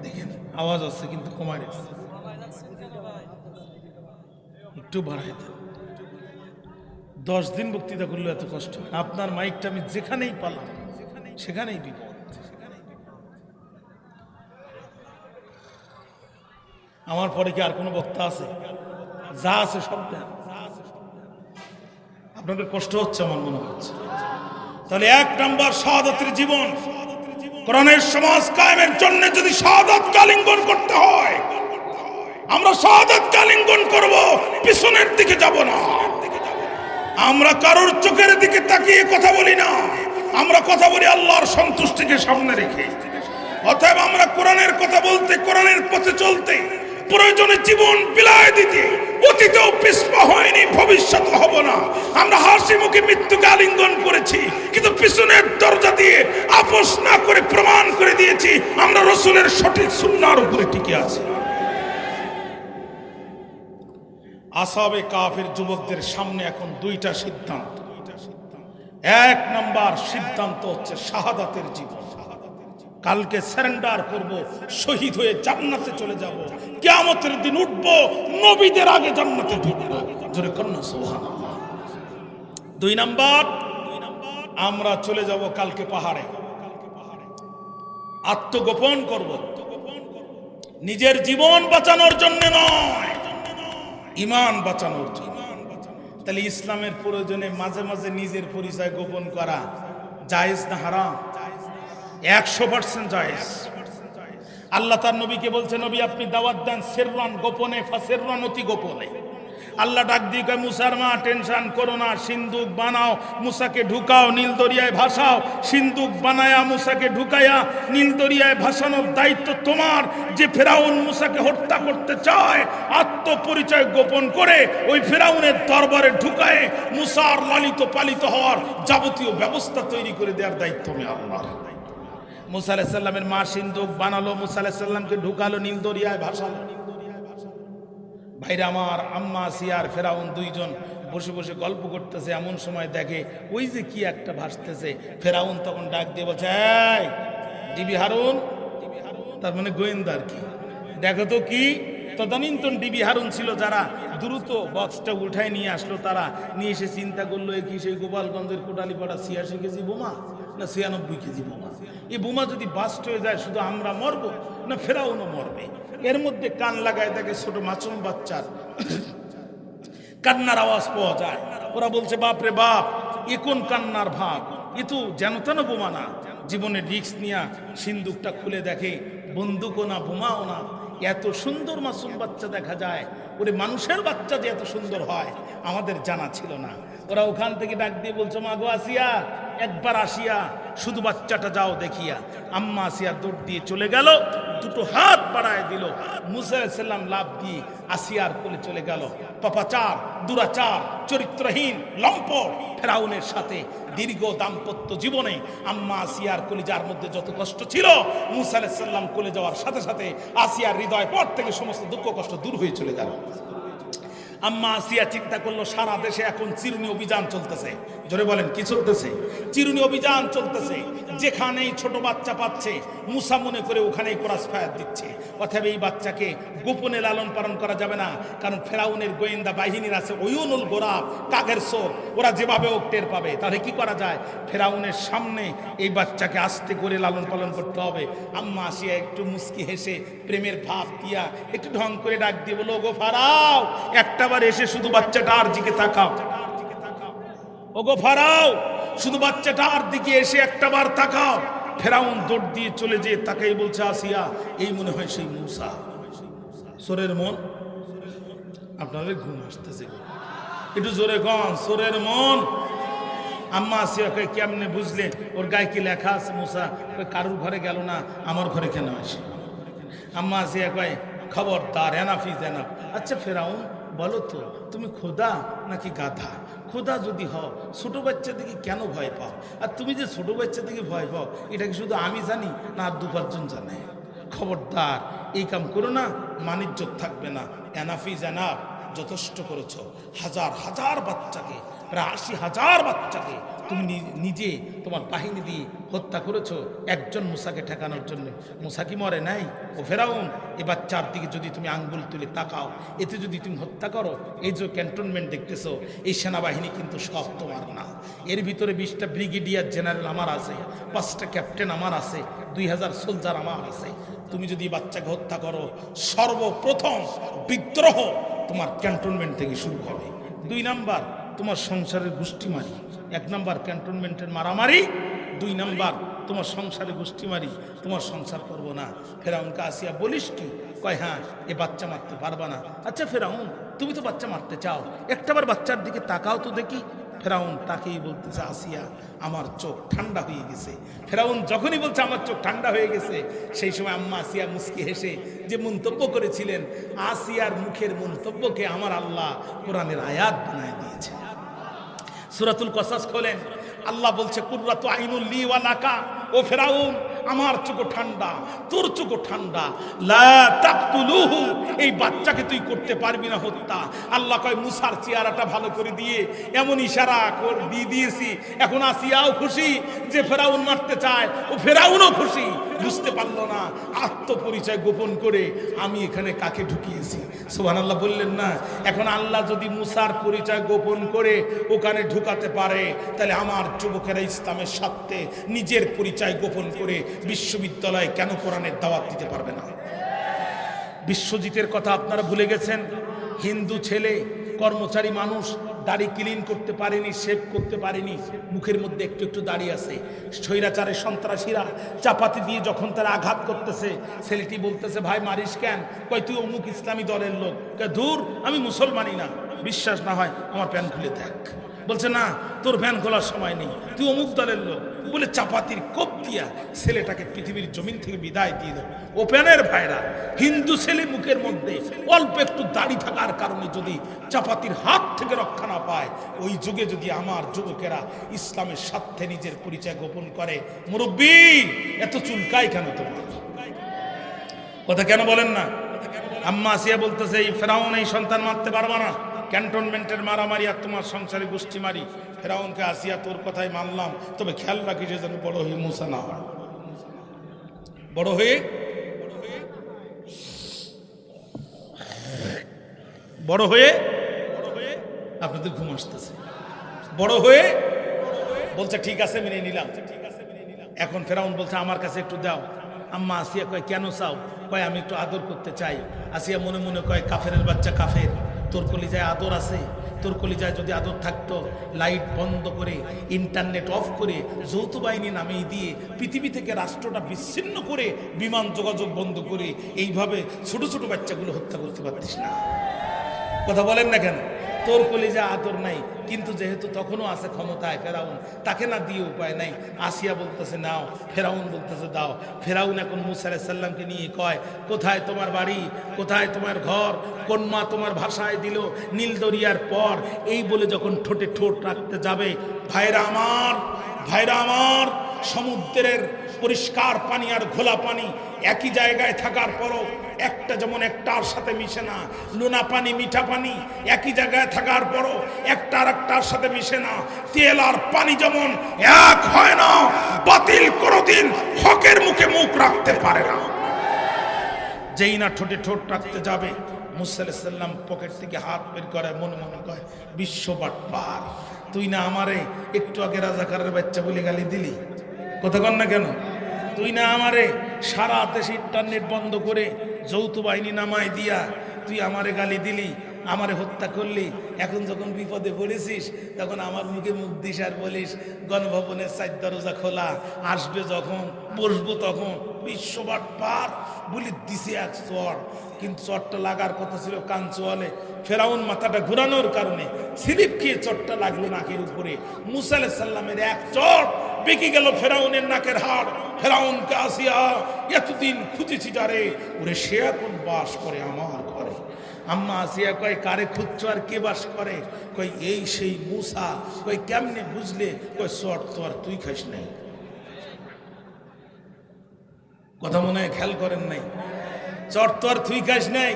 দেখেন আওয়াজ আছে কিন্তু কমাই রাখছে, একটু বাড়াই দেন। 10 দিন বক্তৃতা করলে এত কষ্ট হয়। আপনার মাইকটা আমি যেখানেই পালাম সেখানেই বিপদ। আমার পরে কি আর কোনো বক্তা আছে? যা আছে সব দেন। আপনাদের কষ্ট হচ্ছে আমার মনে হচ্ছে। তাহলে 1 নাম্বার শাহাদাতের জীবন। কোরআনের সমাজ কায়েমের জন্য যদি শাহাদাতকে আলিঙ্গন করতে হয় আমরা শাহাদাতকে আলিঙ্গন করব, পিছনের দিকে যাব না। আমরা কারোর চোখের দিকে তাকিয়ে কথা বলি না, আমরা কথা বলি আল্লাহর সন্তুষ্টিকে সামনে রেখে। অতএব আমরা কোরআনের কথা বলতে কোরআনের পথে চলতে প্রয়োজনে জীবন বিলায় দিতে অতীতেও পিছপা হয়নি, ভবিষ্যৎ হব না। আমরা হাসি মুখে মৃত্যুকে আলিঙ্গন করেছি কিন্তু পিছনের দরজা দিয়ে আপোষ না করে প্রমাণ করে দিয়েছি আমরা রাসূলের সঠিক সুন্নাহর উপরে টিকে আছি। আসহাবে কাফের যুবকদের সামনে এখন 2টা সিদ্ধান্ত। 1 নাম্বার সিদ্ধান্ত হচ্ছে শাহাদাতের জীবন। কালকে সারেন্ডার করব, শহীদ হয়ে জান্নাতে চলে যাব, কিয়ামতের দিন উঠব, নবীদের আগে জান্নাতে ঢুকবো। জোরে কন্যা সুবহানাল্লাহ। 2 নাম্বার আমরা চলে যাব কালকে পাহাড়ে, আত্মগোপন করব। নিজের জীবন বাঁচানোর জন্য নয়, ঈমান বাঁচানোর জন্য। তাহলে ইসলামের প্রয়োজনে মাঝে মাঝে নিজের পরিচয় গোপন করা জায়েজ না হারাম? 100% জায়েজ। আল্লাহ তার নবীকে বলছে, নবী আপনি দাওয়াত দেন সিররান গোপনে, ফাসিররান অতি গোপনে। আল্লাহ ডাক দিয়ে কয় মুসার মা টেনশন করো না, সিন্দুক বানাও, মুসাকে ঢুকাও, নীল দরিয়ায় ভাসাও। সিন্দুক বানায়া মুসাকে ঢুকায়া নীল দরিয়ায় ভাসানোর দায়িত্ব তোমার। যে ফেরাউন মুসাকে হত্যা করতে চায় আত্মপরিচয় গোপন করে ওই ফেরাউনের দরবারে ঢুকায় মুসার লালিত পালিত হওয়ার যাবতীয় ব্যবস্থা তৈরি করে দেওয়ার দায়িত্ব আমি আল্লাহর। মুসা আলাইহিস সালামের মা সিন্দুক বানালো, মুসা আলাইহিস সালামকে ঢুকালো, নীল দরিয়ায় ভাসালো। ভাইরা আমার, আম্মা আসিয়া আর ফেরাউন 2 জন বসে বসে গল্প করতেছে। এমন সময় দেখে ওই যে কি একটা ভাসতেছে। ফেরাউন তখন ডাক দিয়ে বলছে, এই ডিবি হারুন, তার মানে গোয়েন্দার কি, দেখো তো কি। তদানীন্তন ডিবি হারুন ছিল যারা দ্রুত বক্সটা উঠায় নিয়ে আসলো। তারা নিয়ে এসে চিন্তা করলো এ কি সেই গোপালগঞ্জের কোটালীপাড়া 86 কেজি বোমা না 96 কেজি বোমা। এই বোমা যদি বাস্ট হয়ে যায় শুধু আমরা মরবো না ফেরাউনও মরবে। এর মধ্যে কান লাগায় দেখে ছোট মাসুম বাচ্চার কান্নার আওয়াজ পাওয়া যায়। ওরা বলছে বাপ রে বাপ, এ কোন কান্নার ভাব, এ তো যেন তেন বোমা না। জীবনের রিস্ক নিয়ে সিন্দুকটা খুলে দেখে বন্দুকও না বোমাও না, এত সুন্দর মাসুম বাচ্চা দেখা যায়। ওরে মানুষের বাচ্চা যে এত সুন্দর হয় আমাদের জানা ছিল না। ওরা ওখান থেকে ডাক দিয়ে বলছো মা গো আসিয়া, একবার আসিয়া শুধু বাচ্চাটা যাও দেখিয়া। আম্মা আসিয়া দৌড় দিয়ে চলে গেল, 2টো হাত বাড়ায় দিল। মুসা আলাইহিস সালাম লাফ দিয়ে আসিয়ার কোলে চলে গেল। পাপাচার, দুরাচার, চরিত্রহীন লম্পট ফেরাউনের সাথে দীর্ঘ দাম্পত্য জীবনে আম্মা আসিয়ার কলিজার মধ্যে যত কষ্ট ছিল, মুসা আলাইহিস সালাম কোলে যাওয়ার সাথে সাথে আসিয়ার হৃদয় পর থেকে সমস্ত দুঃখ কষ্ট দূর হয়ে চলে গেল। আম্মা আসিয়া চিন্তা করলো সারা দেশে এখন চিরুনি অভিযান চলতেছে, ধরে বলেন কি চলতেছে? চিরুনি অভিযান চলতেছে। যেখানেই ছোট বাচ্চা পাচ্ছে মুসা মনে করে ওখানেই ক্রস ফায়ার দিচ্ছে। অতএব এই বাচ্চাকে গোপনে লালন পালন করা যাবে না, কারণ ফেরাউনের গোয়েন্দা বাহিনীর আছে ওয়ুনুল গোরাব, কাকের চোর, ওরা যেভাবে ও টের পাবে। তাহলে কি করা যায়? ফেরাউনের সামনে এই বাচ্চাকে আস্তে করে লালন পালন করতে হবে। আম্মা আসিয়া একটু মুস্কি হেসে প্রেমের ভাব দিয়া একটু ঢং করে ডাক দিয়ে বলো, গো ফারাও, একটাবার এসে শুধু বাচ্চাটার দিকে তাকাও। ওগো ফারাও, শুধু বাচ্চাটার দিকে এসে একটাবার তাকাও। ফেরাউন দৌড় দিয়ে চলে যেয়ে তাকেই বলছে, আসিয়া, এই মনে হয় সেই মূসা। সোরের মন, আপনাদের ঘুম আসতেছে, একটু জোরে কন, সোরের মন। আম্মা আসিয়া কয়, কেমনে বুঝলে? ওর গায়ে কি লেখা আছে মূসা? কারুর ঘরে গেল না, আমার ঘরে কেন আসে? আম্মা আসিয়া কয়, খবরদার, এনাফিজ এনাফ। আচ্ছা ফেরাউন, বলো তো তুমি খোদা নাকি গাধা? খোদা যদি হও ছোট বাচ্চা দিকে কেন ভয় পাও? আর তুমি যে ছোট বাচ্চা দিকে ভয় পাও, এটা কি শুধু আমি জানি না আর 2-5 জন জানে? খবরদার, এই কাম করো না, মানিজ্জত থাকবে না। এনাফি জানাব, যথেষ্ট করেছ। হাজার হাজার বাচ্চাকে, প্রায় 80,000 বাচ্চাকে তুমি নিজে তোমার বাহিনী দিয়ে হত্যা করেছো একজন মূসাকে ঠেকানোর জন্য। মূসা কি মরে নাই? ও ফেরাউন, এ বাচ্চার দিকে যদি তুমি আঙ্গুল তুলে তাকাও, এতে যদি তুমি হত্যা করো, এই যে ক্যান্টনমেন্ট দেখতেছো, এই সেনাবাহিনী কিন্তু সব তোমার না। এর ভিতরে 20টা ব্রিগেডিয়ার জেনারেল আমার আছে, 5টা ক্যাপ্টেন আমার আছে, 2000 সোলজার আমার আছে। তুমি যদি বাচ্চাকে হত্যা করো, সর্বপ্রথম বিদ্রোহ তোমার ক্যান্টনমেন্ট থেকে শুরু হবে। 2 নাম্বার, তোমার সংসারের গোষ্ঠী মারি। 1 নাম্বার ক্যান্টনমেন্টের মারামারি, 2 নাম্বার তোমার সংসারে গোষ্ঠী মারি, তোমার সংসার করবো না। ফেরাউনকে আসিয়া বলিস কি? কয়, হ্যাঁ, এ বাচ্চা মারতে পারবা না। আচ্ছা ফেরাউন, তুমি তো বাচ্চা মারতে চাও, একটাবার বাচ্চার দিকে তাকাও তো দেখি। ফেরাউন তাকেই বলতেছে, আসিয়া, আমার চোখ ঠান্ডা হয়ে গেছে। ফেরাউন যখনই বলছে আমার চোখ ঠান্ডা হয়ে গেছে, সেই সময় আম্মা আসিয়া মুস্কি হেসে যে মন্তব্য করেছিলেন, আসিয়ার মুখের মন্তব্যকে আমার আল্লাহ কোরআনের আয়াত বানায় দিয়েছে। সূরাতুল কসাস খোলেন, আল্লাহ বলছে, কুররাতু আইনুল লি ওয়া লাকা। ও ফেরাউন, আমার চোখও ঠান্ডা, তোর চোখও ঠান্ডা। লা তাকতুলুহু, এই বাচ্চাকে তুই করতে পারবি না হত্যা। আল্লাহ কয়, মুসার চেহারাটা ভালো করে দিয়ে এমন ইশারা দিয়ে দিয়েছি, এখন আসিয়াও খুশি যে ফেরাউন মারতে চায়, ও ফেরাউনও খুশি। বুঝতে পারলো না আত্মপরিচয় গোপন করে আমি এখানে কাকে ঢুকিয়েছি। সুবহানাল্লাহ বললেন না? এখন আল্লাহ যদি মুসার পরিচয় গোপন করে ওখানে ঢুকাতে পারে, তাহলে আমার যুবকেরা ইসলামের স্বার্থে নিজের পরিচয় গোপন করে বিশ্ববিদ্যালয়ে কেন কোরআনের দাওয়াত দিতে পারবে না? বিশ্বজিতের কথা আপনারা ভুলে গেছেন। হিন্দু ছেলে, কর্মচারী মানুষ, দাড়ি ক্লিন করতে পারেনি, শেভ করতে পারেনি, মুখের মধ্যে একটু একটু দাড়ি আছে। স্বৈরাচারের সন্ত্রাসীরা চাপাতি দিয়ে যখন তারা আঘাত করতেছে, ছেলেটি বলতেছে, ভাই মারিস কেন? কয়, তুই অমুক ইসলামী দলের লোক। কয়, ধুর, আমি মুসলমানই না। বিশ্বাস না হয় আমার প্যান্ট খুলে দেখ। বলছে, না, তোর ভ্যান খোলার সময় নেই, তুই অমুক দলের লোক বলে চাপাতির কোপ দিয়া ছেলেটাকে পৃথিবীর জমিন থেকে বিদায় দিয়ে দেয়। ওপেনের ভাইরা, হিন্দু ছেলে মুখের মধ্যে অল্প একটু দাড়ি থাকার কারণে যদি চাপাতির হাত থেকে রক্ষা না পায়, ওই যুগে যদি আমার যুবকেরা ইসলামের স্বার্থে নিজের পরিচয় গোপন করে, মুরব্বী এত চুলকায় কেন তোমার? কথা কেন বলেন না? আম্মা আসিয়া বলতেছে, এই ফেরাউন এই সন্তান মারতে পারবা না, ক্যান্টনমেন্টের মারামারি আর তোমার সংসারে গোষ্ঠী মারি। ফেরাউনকে, আসিয়া তোর কথাই মানলাম, তবে খেয়াল রাখিস যেন বড় হয়ে মুসা না হয়। বড় হয়ে আপনাদের ঘুম আসতেছে। বড় হয়ে বলছে, ঠিক আছে মেনে নিলাম। এখন ফেরাউন বলছে, আমার কাছে একটু দাও। আম্মা আসিয়া কয়, কেন চাও? কয়, আমি একটু আদর করতে চাই। আসিয়া মনে মনে কয়, কাফেরের বাচ্চা কাফের, তোর কলিজায় আদর আছে? তোর কলিজায় যদি আদর থাকতো, লাইট বন্ধ করে, ইন্টারনেট অফ করে, যৌথ বাহিনী নামিয়ে দিয়ে, পৃথিবী থেকে রাষ্ট্রটা বিচ্ছিন্ন করে, বিমান যোগাযোগ বন্ধ করে, এইভাবে ছোট ছোট বাচ্চাগুলো হত্যা করতে পারতিস না? কথা বলেন না কেন? তোর কলিজা আদর নাই, কিন্তু যেহেতু তখনও আছে ক্ষমতায় ফেরাউন, তাকে না দিয়ে উপায় নাই। আসিয়া বলতেছে নাও, ফেরাউন বলতেছে দাও। ফেরাউন এখন মুসা আলাইহিস সালামকে নিয়ে কয়, কোথায় তোমার বাড়ি, কোথায় তোমার ঘর, কোন মা তোমার ভাষায় দিল নীল দরিয়ার পর? এই বলে যখন ঠোঁটে ঠোঁট রাখতে যাবে, ভাইরা আমার, সমুদ্রের পরিষ্কার পানি আর ঘোলা পানি একই জায়গায় থাকার পরও একটা যেমন একটার সাথে মিশে না, লোনা পানি মিঠা পানি একই জায়গায় থাকার পরও একটা আর একটার সাথে মিশে না, তেল আর পানি যেমন এক হয় না, বাতিল কোনোদিন হকের মুখে মুখ রাখতে পারে না। যেই না ঠোঁটে ঠোঁট রাখতে যাবে, মুসা আলাইহিস সালাম পকেট থেকে হাত বের করে মনে মনে কয়, বিশ্ব বাটপার, তুই না আমারে একটু আগে রাজাকারের বাচ্চা বলে গালি দিলি, কথা কন না কেন? তুই না আমারে সারা দেশে ইন্টারনেট বন্ধ করে যৌথ বাহিনী নামাই দিয়া তুই আমারে গালি দিলি, আমারে হত্যা করলি। এখন যখন বিপদে পড়েছিস তখন আমার মুখে মুখ দিস আর বলিস গণভবনের 4 দরজা খোলা, আসবে যখন বসবো তখন। বিশ্ববাট পার বলি দিছে এক চর, কিন্তু চরটা লাগার কথা ছিল কাঞ্চোয়ালে। ফেরাউন মাথাটা ঘুরানোর কারণে স্লিপ খেয়ে চরটা লাগলো নাকের উপরে। মুসা আলাইহিস সালামের এক চর বেঁকে গেল ফেরাউনের নাকের হাড়। ফেরাউনকে আসিয়া এতদিন খুঁজেছি যারে, ওরে সে এখন বাস করে আমার ঘরে। আম্মা আসিয়া কয়, কারে খুঁজছো আর কে বাস করে? কই এই সেই মুসা। কই কেমনে বুঝলে? কই চর তো আর তুই খাইস নাই। কথা মনে হয় খেয়াল করেন নাই? চর তো আর তুই খাইস নাই,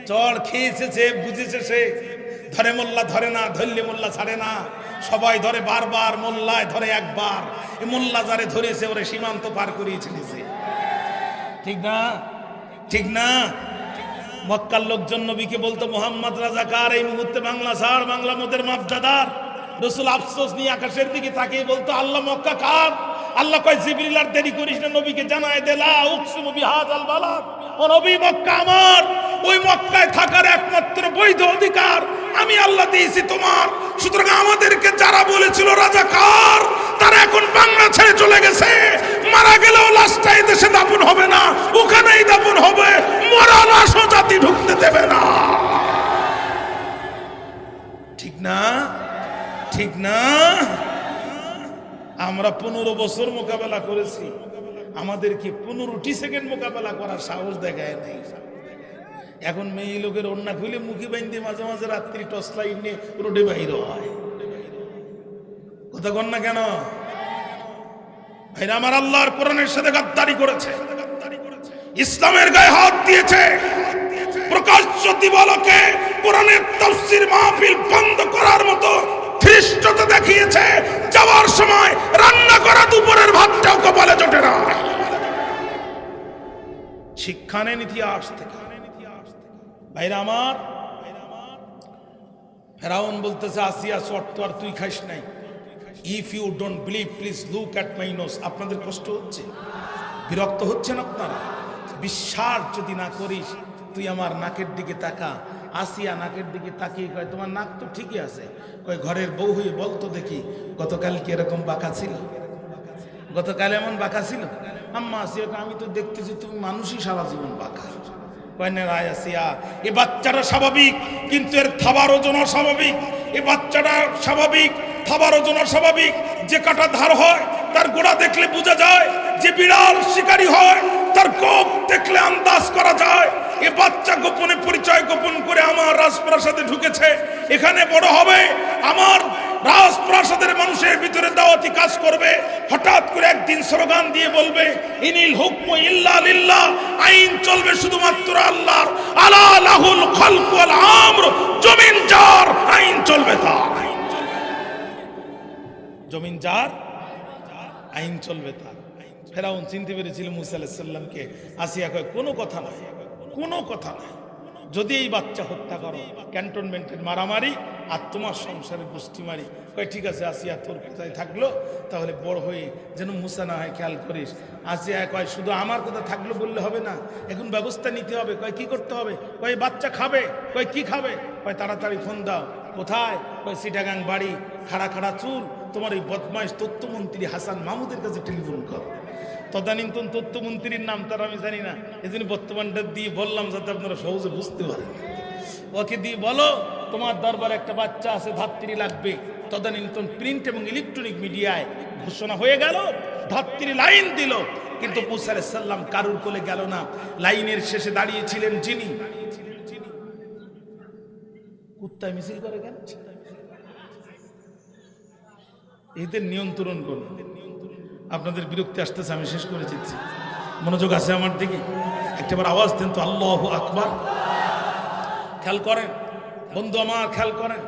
চর খেয়েছে সে, বুঝেছে সে। ধরে মোল্লা ধরে না, ধরলে মোল্লা ছাড়ে না, সবাই ধরে বারবার, মোল্লায় ধরে একবার। এই মোল্লা যারে ধরেছে ওরে সীমান্ত পার করিয়ে ছেড়েছে, ঠিক না? ঠিক না? মক্কার লোকজন নবীকে বলতো, মোহাম্মদ রাজাকার, এই মুহূর্তে বাংলা ছাড়, বাংলা মোদের মাপজাদার। রসুল আফসোস নিয়ে আকাশের দিকে তাকিয়ে বলতো, আল্লাহ মক্কা কার? আল্লাহ কয়, জিবরিল আর দেরি করিস না, নবীকে জানায় দে, লা উকসিমু বিহাযাল বালাদ, ও নবী মক্কা আমার। ওই মক্কায় থাকার একমাত্র বৈধ অধিকার আমি আল্লাহ দিয়েছি তোমার। সুতরাং আমাদেরকে যারা বলেছিল রাজাকার, তারা এখন বাংলা ছেড়ে চলে গেছে। মারা গেলেও লাশটা এই দেশে দাফন হবে না, ওখানেই দাফন হবে। মরা লাশও জাতি ঢুকতে দেবে না, ঠিক না? ঠিক না? আমরা 15 বছর মোকাবেলা করেছি, আমাদেরকে 15টি সেকেন্ড মোকাবেলা করার সাহস দেখায় নেই। এখন মেয়ে লোকের অন্যা খুলে মুখে বাইন্দে মাঝে মাঝে রাত্রি টর্চ লাইট নিয়ে রোডে বাইর হয়, কথা কন না কেন? ভাইরা আমার, আল্লাহর কোরআনের সাথে গাদ্দারি করেছে, ইসলামের গায়ে হাত দিয়েছে। প্রকাশ্য দিবালোকে কোরআনের তাফসীর মাহফিল বন্ধ করার মতো ধৃষ্টতা দেখিয়েছে। যাওয়ার সময় রান্না করা দুপুরের ভাতটাও কপালে জোটে না। শিক্ষা নেন ইতিহাস থেকে। ভাইরা আমার, ফেরাউন বলতেছে, আসিয়া শর্ত আর তুই খাইস নাই। If you don't believe please look at my nose. আপনাদের কষ্ট হচ্ছে, বিরক্ত হচ্ছেন আপনারা? বিশ্বাস যদি না করিস তুই আমার নাকের দিকে তাকা। আসিয়া নাকের দিকে তাকিয়ে কয়, তোমার নাক তো ঠিকই আছে। কয়, ঘরের বউ হয়ে বলতো দেখি গতকাল কি এরকম বাঁকা ছিল? গতকাল এমন বাঁকা ছিল? আম্মা আসিয়া কয়, আমি তো দেখতেছি তুমি মানুষই সারা জীবন বাঁকা। কয় না রায় আসিয়া, এ বাচ্চাটা স্বাভাবিক, কিন্তু এর থাবার ওজন অস্বাভাবিক। এ বাচ্চাটা স্বাভাবিক, থাবার ওজন অস্বাভাবিক। যে কাটা ধার হয় তার গোড়া দেখলে বোঝা যায়, যে বিড়াল শিকারী হয় তার কোপ দেখলে আন্দাজ করা যায়। এ বাচ্চা গোপনে পরিচয় গোপন করে আমার রাজপ্রাসাদে ঢুকেছে, এখানে বড় হবে, আমার রাজপ্রাসাদের মানুষের ভিতরে দাওয়াতি কাজ করবে। হঠাৎ করে একদিন স্লোগান দিয়ে বলবে, ইনিল হুকমু ইল্লা লিল্লাহ, আইন চলবে শুধুমাত্র আল্লাহর। আলা লাহুল খালকু ওয়াল আমর, জমিন যার, আইন চলবে তার। জমিন যার, আইন চলবে তার। ফেরাউন চিনতে পেরেছিল মুসা আলাইহিস সালামকে। আসিয়া কয়, কোনো কথা নাই, কোনো কথা নাই। যদি এই বাচ্চা হত্যা করো, ক্যান্টনমেন্টের মারামারি আর তোমার সংসারের গোষ্ঠী মারি। কয়, ঠিক আছে আসিয়া, তোর কোথায় থাকলো, তাহলে বড় হয়ে যেন মুসা না হয় খেয়াল করিস। আসিয়া কয়, শুধু আমার কথা থাকলো বললে হবে না, এখন ব্যবস্থা নিতে হবে। কয়, কি করতে হবে? কয়, বাচ্চা খাবে। কয়, কি খাবে? কয়, তাড়াতাড়ি ফোন দাও। কোথায়? কয়, চিটাগাং বাড়ি, খাড়া খাড়া চুল, তোমার এই বদমাইশ তথ্যমন্ত্রী হাসান মাহমুদের কাছে টেলিফোন কর। তদানীন্তন তথ্যমন্ত্রীর নাম তার আমি জানি না, এই জন্য বর্তমানটা দিয়ে বললাম যাতে আপনারা সহজে বুঝতে পারেন। ওকে দিয়ে বলো, তোমার দরবারে একটা বাচ্চা আছে, ধাত্রী লাগবে। তদানীন্তন প্রিন্ট এবং ইলেকট্রনিক মিডিয়ায় ঘোষণা হয়ে গেল, ধাত্রী লাইন দিল। কিন্তু মুসা আলাইহিস সালাম কারুর কোলে গেল না। লাইনের শেষে দাঁড়িয়েছিলেন যিনি। কুত্তায় মিছিল করে কেন? এদের নিয়ন্ত্রণ করুন। আপনাদের বিরক্তি আসতেছে, আমি শেষ করে দিচ্ছি, মনোযোগ আছে আমার দিকে। একটাবার আওয়াজ দেন তো আল্লাহু আকবার। খেয়াল করেন বন্ধু আমার, খেয়াল করেন।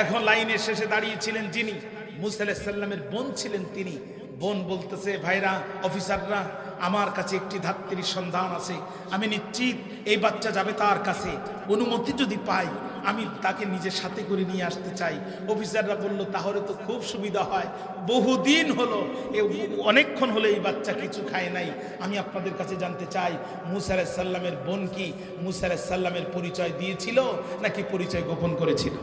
এখন লাইনের শেষে দাঁড়িয়েছিলেন যিনি, মুসা আলাইহিস সালামের বোন ছিলেন তিনি। বোন বলতেছে, ভাইরা, অফিসাররা, আমার কাছে একটি ধাত্রীর সন্ধান আছে, আমি নিশ্চিত এই বাচ্চা যাবে তার কাছে, অনুমতি যদি পাই আমি তাকে নিজের সাথে করে নিয়ে আসতে চাই। অফিসাররা বলল, তাহলে তো খুব সুবিধা হয়, বহুদিন হলো, অনেকক্ষণ হলো এই বাচ্চা কিছু খায় নাই। আমি আপনাদের কাছে জানতে চাই, মুসা আলাইহিস সালামের বোন কি মুসা আলাইহিস সালামের পরিচয় দিয়েছিল নাকি পরিচয় গোপন করেছিল?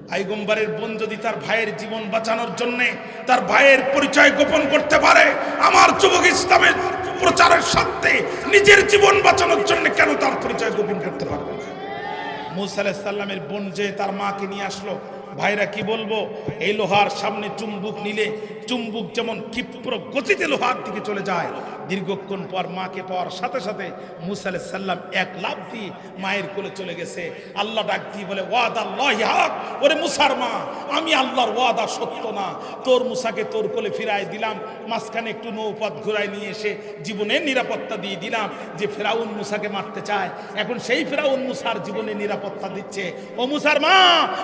পয়গম্বরের বোন যদি তার ভাইয়ের জীবন বাঁচানোর জন্য তার ভাইয়ের পরিচয় গোপন করতে পারে, আমার যুবক ইসলামের প্রচারের স্বার্থে নিজের জীবন বাঁচানোর জন্য কেন তার পরিচয় গোপন করতে পারবে? মুসা আলাইহিস সালামের বোন যে তার মাকে নিয়ে আসলো, ভাইরা কি বলবো, এই লোহার সামনে চুম্বুক নিলে চুম্বুক যেমন ক্ষিপ্র গতিতে লোহার দিকে চলে যায়, দীর্ঘক্ষণ পর মাকে পাওয়ার সাথে সাথে মুসা আলাইহিস সালাম এক লাফ দিয়ে মায়ের কোলে চলে গেছে। আল্লাহ ডাক দিয়ে বলে, ওয়াদাল্লাহি হক, ওরে মুসার মা, আমি আল্লাহর ওয়াদা সত্য না, তোর মুসাকে তোর কোলে ফিরাই দিলাম, মাঝখানে একটু নৌপথ ঘুরাই নিয়ে এসে জীবনের নিরাপত্তা দিয়ে দিলাম। যে ফেরাউন মুসাকে মারতে চায়, এখন সেই ফেরাউন মুসার জীবনের নিরাপত্তা দিচ্ছে। ও মুসার মা,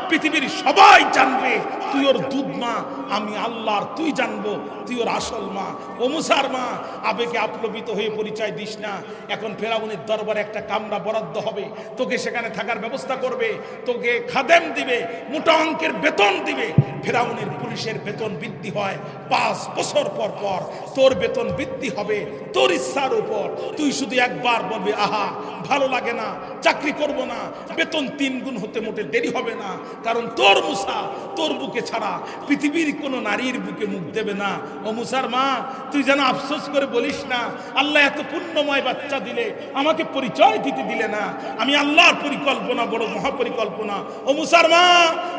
পৃথিবীর সবাই জানবে তুই ওর দুধ মা, আমি আল্লাহর, তুই জানবো তুই ওর আসল মা। ও মুসার মা, আবেগে আপ্লবিত হয়ে পরিচয় দিস না। এখন ফেরাউনের দরবারে একটা কামরা বরাদ্দ হবে, তোকে সেখানে থাকার ব্যবস্থা করবে, তোকে খাদেম দিবে, মোটা অঙ্কের বেতন দিবে। ফেরাউনের পুলিশের বেতন বৃদ্ধি হয় 5 বছর পর পর, তোর বেতন বৃদ্ধি হবে তোর ইচ্ছার উপর। তুই শুধু একবার বলবি, আহা ভালো লাগে না, চাকরি করব না, বেতন 3 গুণ হতে মোটে দেরি হবে না, কারণ তোর মুসা তোর বুকে ছাড়া পৃথিবীর কোনো নারীর বুকে মুখ দেবে না। ও মুসার মা, তুই যেন আফসোস করে বলিস না, আল্লাহ এত পুণ্যময় বাচ্চা দিলে আমাকে পরিচয় দিতে দিলে না। আমি আল্লাহর পরিকল্পনা বড় মহাপরিকল্পনা। ও মুসার মা,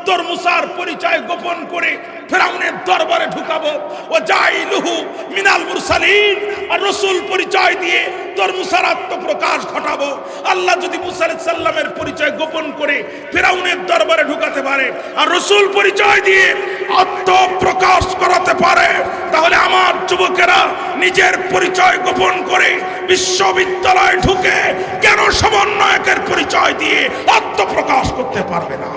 তোর মুসার পরিচয় গোপন করে ফেরাউনের দরবারে ঢুকাবো। ও জাইলুহু মিনাল মুরসালিন, আর রাসূল পরিচয় দিয়ে তোর মুসার আত্মপ্রকাশ ঘটাবো। আল্লাহ যদি মুসা আলাইহিস সালামের পরিচয় গোপন করে ফেরাউনের দরবারে ঢুকাতে পারে আর রাসূল পরিচয় দিয়ে আত্মপ্রকাশ করাতে পারে, তাহলে আমার যুবকেরা নিজের পরিচয় গোপন করে বিশ্ববিদ্যালয়ে ঢুকে কেন সমন্বয়কের পরিচয় দিয়ে আত্মপ্রকাশ করতে পারবে না?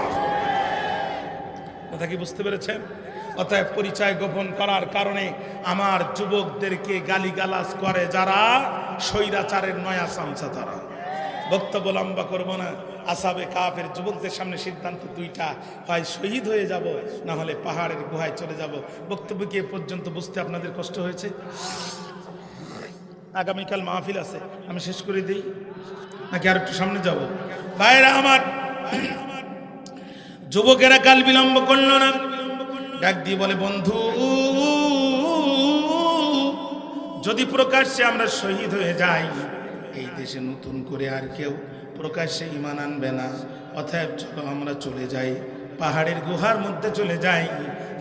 কথা কি বুঝতে পেরেছেন? অতএব পরিচয় গোপন করার কারণে আমার যুবকদেরকে গালিগালাজ করে যারা, স্বৈরাচারের নয়া চামচা তারা। বক্তব্য লম্বা করবো না। আসাবে কাফের যুবকদের সামনে সিদ্ধান্ত দুইটা, হয় শহীদ হয়ে যাব, না হলে পাহাড়ের গুহায় চলে যাব। বক্তব্য কি এ পর্যন্ত বুঝতে আপনাদের কষ্ট হয়েছে? আগামীকাল মাহফিল আছে, আমি শেষ করে দিই নাকি আর একটু সামনে যাব? ভাইরা আমার, যুবকেরা কাল বিলম্ব করলো না, ডাক দিয়ে বলে, বন্ধু, যদি প্রকাশ্যে আমরা শহীদ হয়ে যাই, এই দেশে নতুন করে আর কেউ প্রকাশ্যে ঈমান আনবে না। অতএব চলো আমরা চলে যাই, পাহাড়ের গুহার মধ্যে চলে যাই,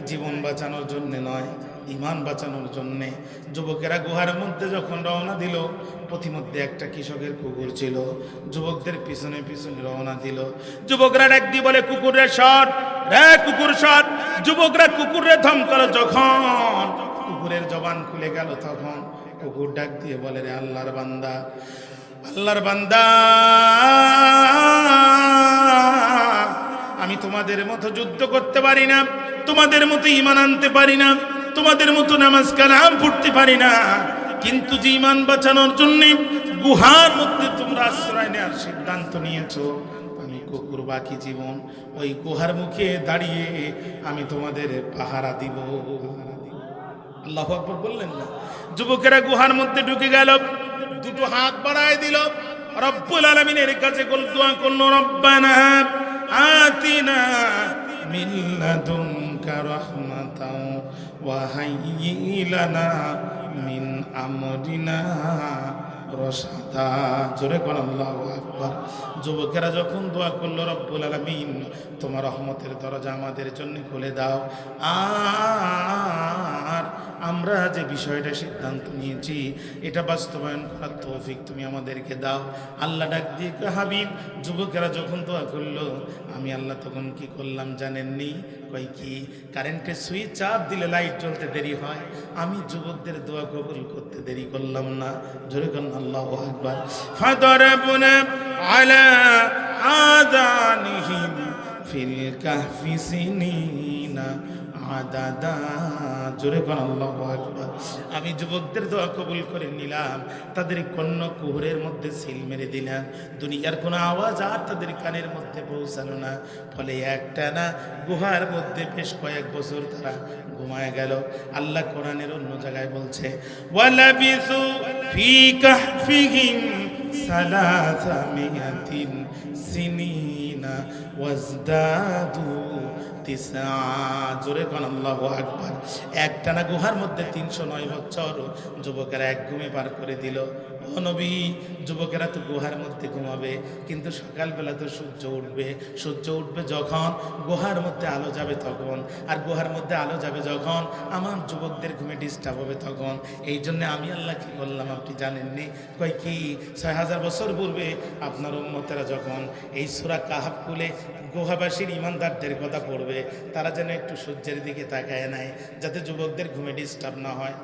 জীবন বাঁচানোর জন্য নয়, ঈমান বাঁচানোর জন্যে। যুবকেরা গুহার মধ্যে যখন রওনা দিল, পথিমধ্যে একটা কৃষকের কুকুর ছিল, যুবকদের পিছনে পিছনে রওনা দিল। যুবকরা ডাক দিয়ে বলে, কুকুরের শট রে, কুকুর শট। যুবকরা কুকুরের ধমকালো, যখন কুকুরের জবান খুলে গেল, তখন কুকুর ডাক দিয়ে বলে, রে আল্লাহর বান্দা, আল্লাহর বান্দা, আমি তোমাদের মতো যুদ্ধ করতে পারি না, তোমাদের মতো ঈমান আনতে পারি না, তোমাদের মতো নামাজ কালাম পড়তে পারি না, কিন্তু যে ঈমান বাঁচানোর জন্য গুহার মধ্যে তোমরা আশ্রয় নেওয়ার সিদ্ধান্ত নিয়েছো, আমি কুকুর বাকি জীবন ওই গুহার মুখে দাঁড়িয়ে আমি তোমাদের পাহারা দিব। আল্লাহু আকবার বললেন না? যুবকেরা গুহার মধ্যে ঢুকে গেল, দুটো হাত বাড়ায় দিল, রব্বুল আলামিনের কাছে দোয়া করলো, রব্বানা আতিনা মিন লাদুনকা রাহমাতাও ওয়া হাইয়্যি লানা মিন আমরিনা রশাদা। জোরে কোন আল্লাহু আকবার। যুবকেরা যখন দোয়া করলো, রব্বুল আলামিন তোমার রহমতের দরজা আমাদের জন্য খুলে দাও, আর আমরা যে বিষয়টা সিদ্ধান্ত নিয়েছি এটা বাস্তবায়ন করার তৌফিক তুমি আমাদেরকে দাও। আল্লাহ ডাক দিয়ে কয়, হাবিব যুবকেরা যখন দোয়া করলো আমি আল্লাহ তখন কি করলাম জানেননি? কই কি, কারেন্টের সুইচ চাপ দিলে লাইট জ্বলতে দেরি হয়, আমি যুবকদের দোয়া কবুল করতে দেরি করলাম না। জোরে কোন আল্লাহু আকবার। ফাদরাবনা আলা আযানিহিম ফিল কাহফি সিনিনা আদাদা। জোরে কোন আল্লাহু আকবার। আমি যুবকদের দোয়া কবুল করে নিলাম, তাদের কর্ণ কুহুরের মধ্যে সিল মেরে দিলাম, দুনিয়ার কোনো আওয়াজ আর তাদের কানের মধ্যে পৌঁছালো না। ফলে একটা না গুহার মধ্যে বেশ কয়েক বছর তারা ঘুমায় গেল। আল্লাহ কোরআনের অন্য জায়গায় বলছে, ওয়ালাবিসু ফি কাহফিহিম সালাসা মিয়াতিন সিনিনা ওয়াজদাদু তিসা। জোরে কোন আল্লাহু আকবার। একটানা গুহার মধ্যে 309 বছর যুবকেরা এক ঘুমে পার করে দিল। ও নবী, যুবকেরা তো গুহার মধ্যে ঘুমাবে, কিন্তু সকালবেলা তো সূর্য উঠবে। সূর্য উঠবে যখন গুহার মধ্যে আলো যাবে তখন, আর গুহার মধ্যে আলো যাবে যখন আমার যুবকদের ঘুমে ডিস্টার্ব হবে তখন। এই জন্য আমি আল্লাহ কি করলাম আপনি জানেননি? কই কি, 6000 বছর পূর্বে আপনার উম্মতেরা যখন এই সূরা কাহফ খুলে গুহাবাসীর ইমানদারদের কথা পড়বে, তারা যেন একটু সূর্যের দিকে তাকায় নাই, যাতে যুবকদের ঘুমে ডিস্টার্ব না হয়।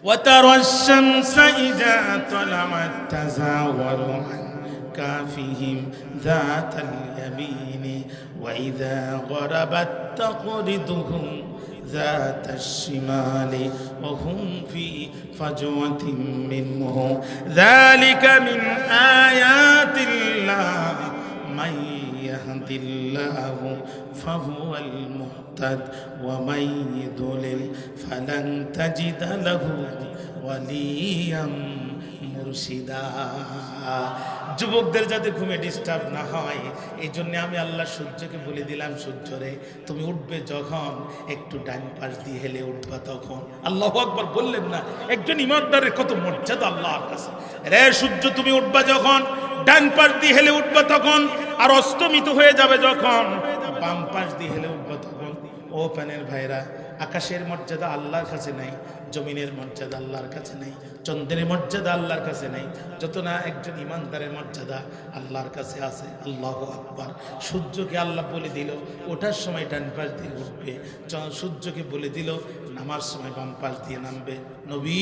وترى الشمس إذا طلعت تزاور عن كهفهم ذات اليمين وإذا غربت تقرضهم ذات الشمال وهم في فجوة منه ذلك من آيات الله من يهد الله فهو المهتد ومن يضلل فلن تجد له وليا মুর্শিদা। যুবকদের যাতে ঘুমে ডিস্টার্ব না হয় এই জন্য আমি আল্লাহ সূর্যকে বলে দিলাম, সূর্যরে তুমি উঠবে যখন একটু ডান পাশ দিয়ে হেলে উঠবা তখন। আল্লাহু আকবার বললেন না? একজন ইমানদারের কত মর্যাদা আল্লাহর কাছে। রে সূর্য তুমি উঠবা যখন ডান পাশ দিয়ে হেলে উঠবা তখন, আর অস্তমিত হয়ে যাবে যখন বাম পাশ দিয়ে হেলে উঠবা তখন। ও প্যানের ভাইরা, আকাশের মর্যাদা আল্লাহর কাছে নাই, জমিনের মর্যাদা আল্লাহর কাছে নাই, চন্দ্রের মর্যাদা আল্লাহর কাছে নাই, যত না একজন ইমানদারের মর্যাদা আল্লাহর কাছে আছে। আল্লাহু আকবার। সূর্যকে আল্লাহ বলে দিল ওঠার সময় ডান পাশ দিয়ে উঠবে, সূর্যকে বলে দিল নামার সময় বাম পাশ দিয়ে নামবে। নবী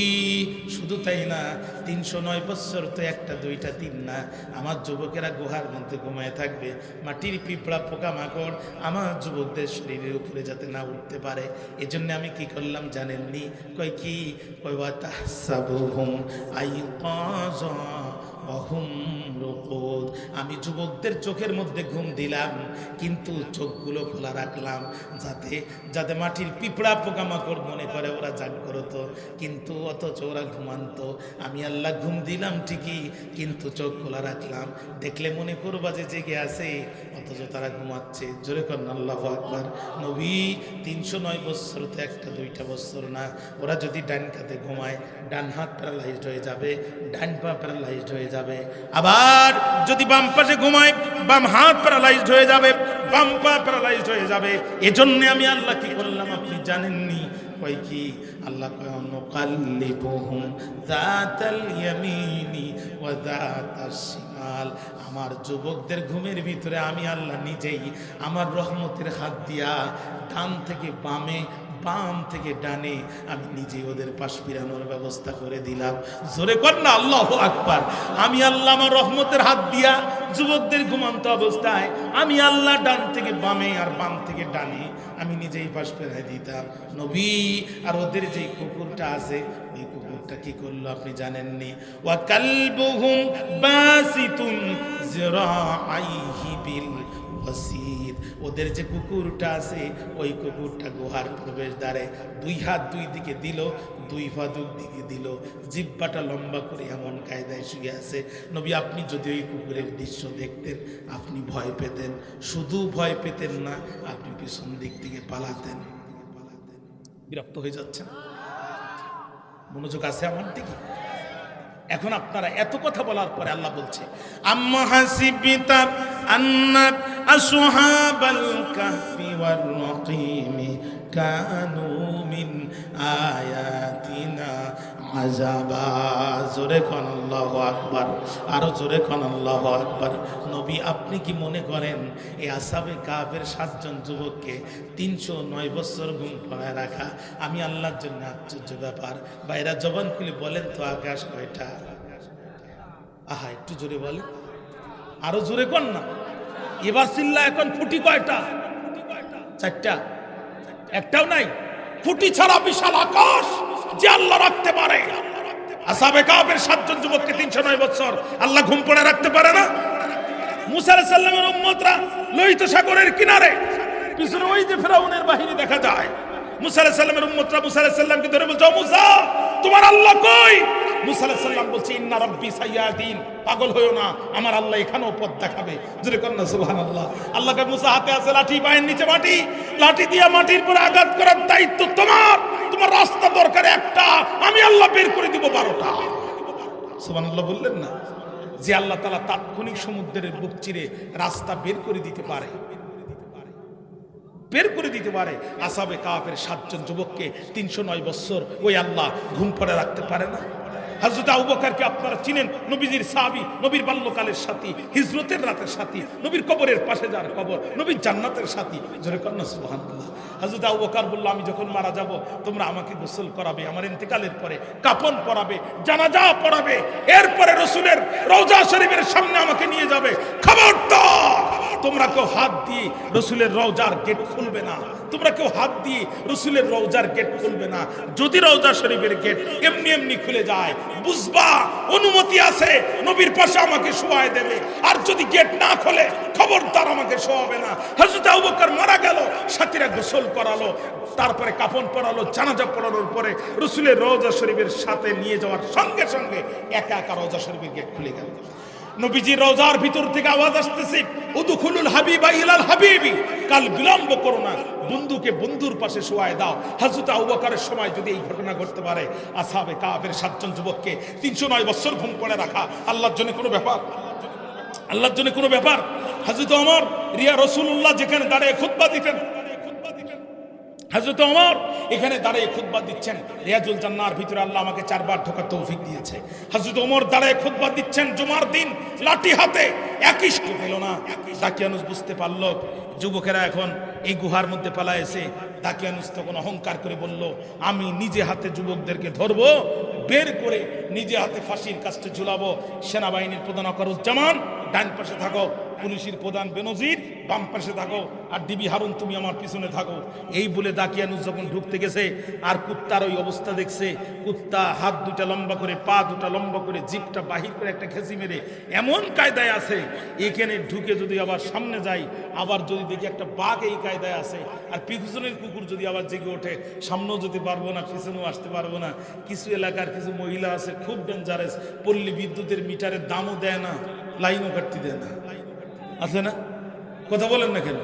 শুধু তাই না, 309 বছর তো একটা দুইটা তিন না, আমার যুবকেরা গুহার মধ্যে ঘুমায় থাকবে, মাটির পিঁপড়া পোকামাকড় আমার যুবকদের শরীরের উপরে যাতে না উঠতে পারে। এজন্য আমি কি করলাম জানেননি? কই কি, কই ওয়াতাহসাবুহুম আইকাযা ওয়া হুম রুকুদ। আমি যুবকদের চোখের মধ্যে ঘুম দিলাম, কিন্তু চোখগুলো খোলা রাখলাম যাতে মাটির পিঁপড়া পোকামাকড় মনে করে ওরা জাগ্রত, কিন্তু অথচ ওরা ঘুমান্ত। আমি আল্লাহ ঘুম দিলাম ঠিকই, কিন্তু চোখ খোলা রাখলাম, দেখলে মনে করবা যে জেগে আছে, অথচ তারা ঘুমাচ্ছে। জোরে করেন আল্লাহু আকবার। নবী 309 বছর তো একটা দুইটা বছর না। ওরা যদি ডান কাতে ঘুমায়, ডান হাত প্যারালাইজড হয়ে যাবে, ডান পা প্যারালাইজড হয়ে যাবে। আবার যদি বাম পাশে ঘুমায়, বাম হাত প্যারালাইজড হয়ে যাবে, বাম পা প্যারালাইজড হয়ে যাবে। এজন্য আমি আল্লাহ কি করলাম আপনি জানেননি? কই কি, আল্লাহ কয় নুকাল্লিবুহুম যাতাল ইয়ামিনি ওয়া যাতাশ শিমাল। আমার যুবকদের ঘুমের ভিতরে আমি আল্লাহ নিজেই আমার রহমতের হাত দিয়া ডান থেকে বামে, বাম থেকে ডানে আমি নিজে ওদের পাশ ফিরানোর ব্যবস্থা করে দিলাম। জোরে কর না আল্লাহু আকবার। আমি আল্লাহ আমার রহমতের হাত দিয়া যুবকদের ঘুমন্ত অবস্থায় আমি আল্লাহ ডান থেকে বামে আর বাম থেকে ডানে আমি নিজেই পাশ ফেরাই দিতাম। নবী আর ওদের যে কুকুরটা আছে, ওই কুকুরটা কি করলো আপনি জানেননি? ওয়া কালবুহুম বাসিতুন যিরাআইহি বিল ওয়াসিদ। ওদের যে কুকুরটা আছে, ওই কুকুরটা গুহার প্রবেশদ্বারে দুই হাত দুই দিকে দিল, দুই পা দুই দিকে দিল, জিহ্বাটা লম্বা করে এমন কায়দায় শুয়ে আছে। নবী আপনি যদি ওই কুকুরের দৃশ্য দেখতেন আপনি ভয় পেতেন। শুধু ভয় পেতেন না, আপনি পিছন দিক থেকে পালাতেন। বিরক্ত হয়ে যাচ্ছেন? মনোযোগ আছে আমার দিকে? এখন আপনারা এত কথা বলার পরে আল্লাহ বলছে, আম্মা হাসিবিতা আন্না আসহাবাল কাহফি ওয়ার রাকিমি কানু মিন আয়াতিনা আযাবা। জোরে কোন আল্লাহু আকবার, আরো জোরে কোন আল্লাহু আকবার। নবী আপনি কি মনে করেন এই আসহাবে কাহফের 7 জন যুবককে 309 বছর ঘুম পাড়ায় রাখা আমি আল্লাহর জন্য আশ্চর্য ব্যাপার? বাইরা জবান খুলে বলেন তো আকাশ কয়টা? আহা একটু জোরে বলেন, আরো জোরে কোন না। এবার চিল্লা এখন ফুটি কয়টা? 4টা, একটাও নাই। ফুটি ছাড়া বিশাল আকাশ যে আল্লাহ রাখতে পারে, আসহাবে কাহফের 7 জন যুবককে 309 বছর আল্লাহ ঘুম পড়ে রাখতে পারে না? মুসা আলাইহিস সালামের উম্মতরা লোহিত সাগরের কিনারে, পিছনে ওই যে ফেরাউনের বাহিনী দেখা যায়। মুসা আলাইহিস সালামের উম্মতরা মুসা আলাইহিস সালামকে ধরে বলছে, ও মুসা তোমার আল্লাহ কই? মুসা আলাইহিস সালাম বলছে, ইন্না রাব্বি সাইয়াদিন, পাগল হয়ো না, আমার আল্লাহ এখানেও পথ দেখাবে। জোরে কন্না সুবহানাল্লাহ। আল্লাহকে মুসা হাতে আছে লাঠি, পায়ের নিচে মাটি, লাঠি দিয়ে মাটির পরে আঘাত করার দায়িত্ব তোমার। তোমার রাস্তা দরকার একটা, আমি আল্লাহ বের করে দিব 12টা। সুবহানাল্লাহ বললেন না? যে আল্লাহ তাআলা তাৎক্ষণিক সমুদ্রের বুক চিরে রাস্তা বের করে দিতে পারে, বের করে দিতে পারে। আসহাবে কাহফের 7 জন যুবককে 309 বছর ওই আল্লাহ ঘুম পড়ে রাখতে পারে না? হযরত আবু বকরকে আপনারা চিনেন, নবীজির সাহাবী, নবীর বাল্যকালের সাথী, হিজরতের রাতের সাথী, নবীর কবরের পাশে যার কবর, নবীর জান্নাতের সাথী। জোরে কন্না সুবহানাল্লাহ। হযরত আবু বকর বলল, আমি যখন মারা যাব তোমরা আমাকে গোসল করাবে, আমার ইন্তেকালের পরে কাফন পরাবে, জানাজা পড়াবে, এরপরে রাসূলের রওজা শরীফের সামনে আমাকে নিয়ে যাবে। খবরদার তোমরা কেউ হাত দিয়ে রাসূলের রওজার গেট খুলবে না, তোমরা কেউ হাত দিয়ে রাসূলের রওজার গেট খুলবে না। যদি রওজা শরীফের গেট এমনি এমনি খুলে যায় বুঝবা অনুমতি আছে, নবীর পাশে আমাকে শোয়ায় দেবে। আর যদি গেট না খোলে খবরদার আমাকে শোয়াবে না। হযরত আবু বকর মারা গেল, সাথীরা গোসল করালো, তারপরে কাফন পরালো, জানাজা পড়ানোর পরে রাসূলের রওজা শরীফের সাথে নিয়ে যাওয়ার সঙ্গে সঙ্গে একা একা রওজা শরীফের গেট খুলে গেল। নবীজির রওজার ভিতর থেকে আওয়াজ আসতেছে, উদখুলুল হাবিবা ইলাল হাবিবি, কাল বিলম্ব করো না, বন্ধুকে বন্ধুর পাশে শোয়ায় দাও। হযরত আবু বকরের সময় যদি এই ঘটনা ঘটতে পারে, আসহাবে কাহফের 7 জন যুবককে 309 বছর ঘুম পড়ে রাখা আল্লাহর জন্য কোনো ব্যাপার? আল্লাহর জন্য কোনো ব্যাপার? হযরত ওমর রিয়া রাসূলুল্লাহ যেখানে দাঁড়িয়ে খুতবা দিতেন, হযরত ওমর এখানে দাঁড়িয়ে খুতবা দিচ্ছেন, রিয়াজুল জান্নাহর ভিতরে আল্লাহ আমাকে 4 বার ঢোকার তৌফিক দিয়েছে। হযরত ওমর দাঁড়িয়ে খুতবা দিচ্ছেন জুমার দিন, লাঠি হাতে, একই সাথে পেল না। দাকিয়ানুস বুঝতে পারলো যুবকেরা এখন এই গুহার মধ্যে পালায়েছে। দাকিয়ানুস তখন অহংকার করে বলল, আমি নিজে হাতে যুবকদেরকে ধরবো, বের করে নিজে হাতে ফাঁসির কাস্টে ঝুলাবো। সেনাবাহিনীর প্রধান ওয়াকারুজ্জামান ডান পাশে থাকো, পুলিশের প্রধান বেনজির বাম পাশে থাকো, আর ডিবি হারুন তুমি আমার পিছনে থাকো। এই বলে দাকিয়ানুস যখন ঢুকতে গেছে আর কুত্তার ওই অবস্থা দেখছে, কুত্তা হাত 2টা লম্বা করে, পা 2টা লম্বা করে, জিভটা বাহির করে একটা খেসি মেরে এমন কায়দায় আছে, এখানে ঢুকে যদি আবার সামনে যাই, আবার যদি দেখি একটা বাঘ এই কায়দায় আছে, আর পিছনের কুকুর যদি আবার জেগে ওঠে, সামনেও যেতে পারবো না, পিছনেও আসতে পারবো না। কিছু এলাকার কিছু মহিলা আছে খুব ডেঞ্জারাস, পল্লী বিদ্যুতের মিটারের দামও দেয় না, লাইনও কাটতে দেয় না, আছে না? কথা বলেন না কেন?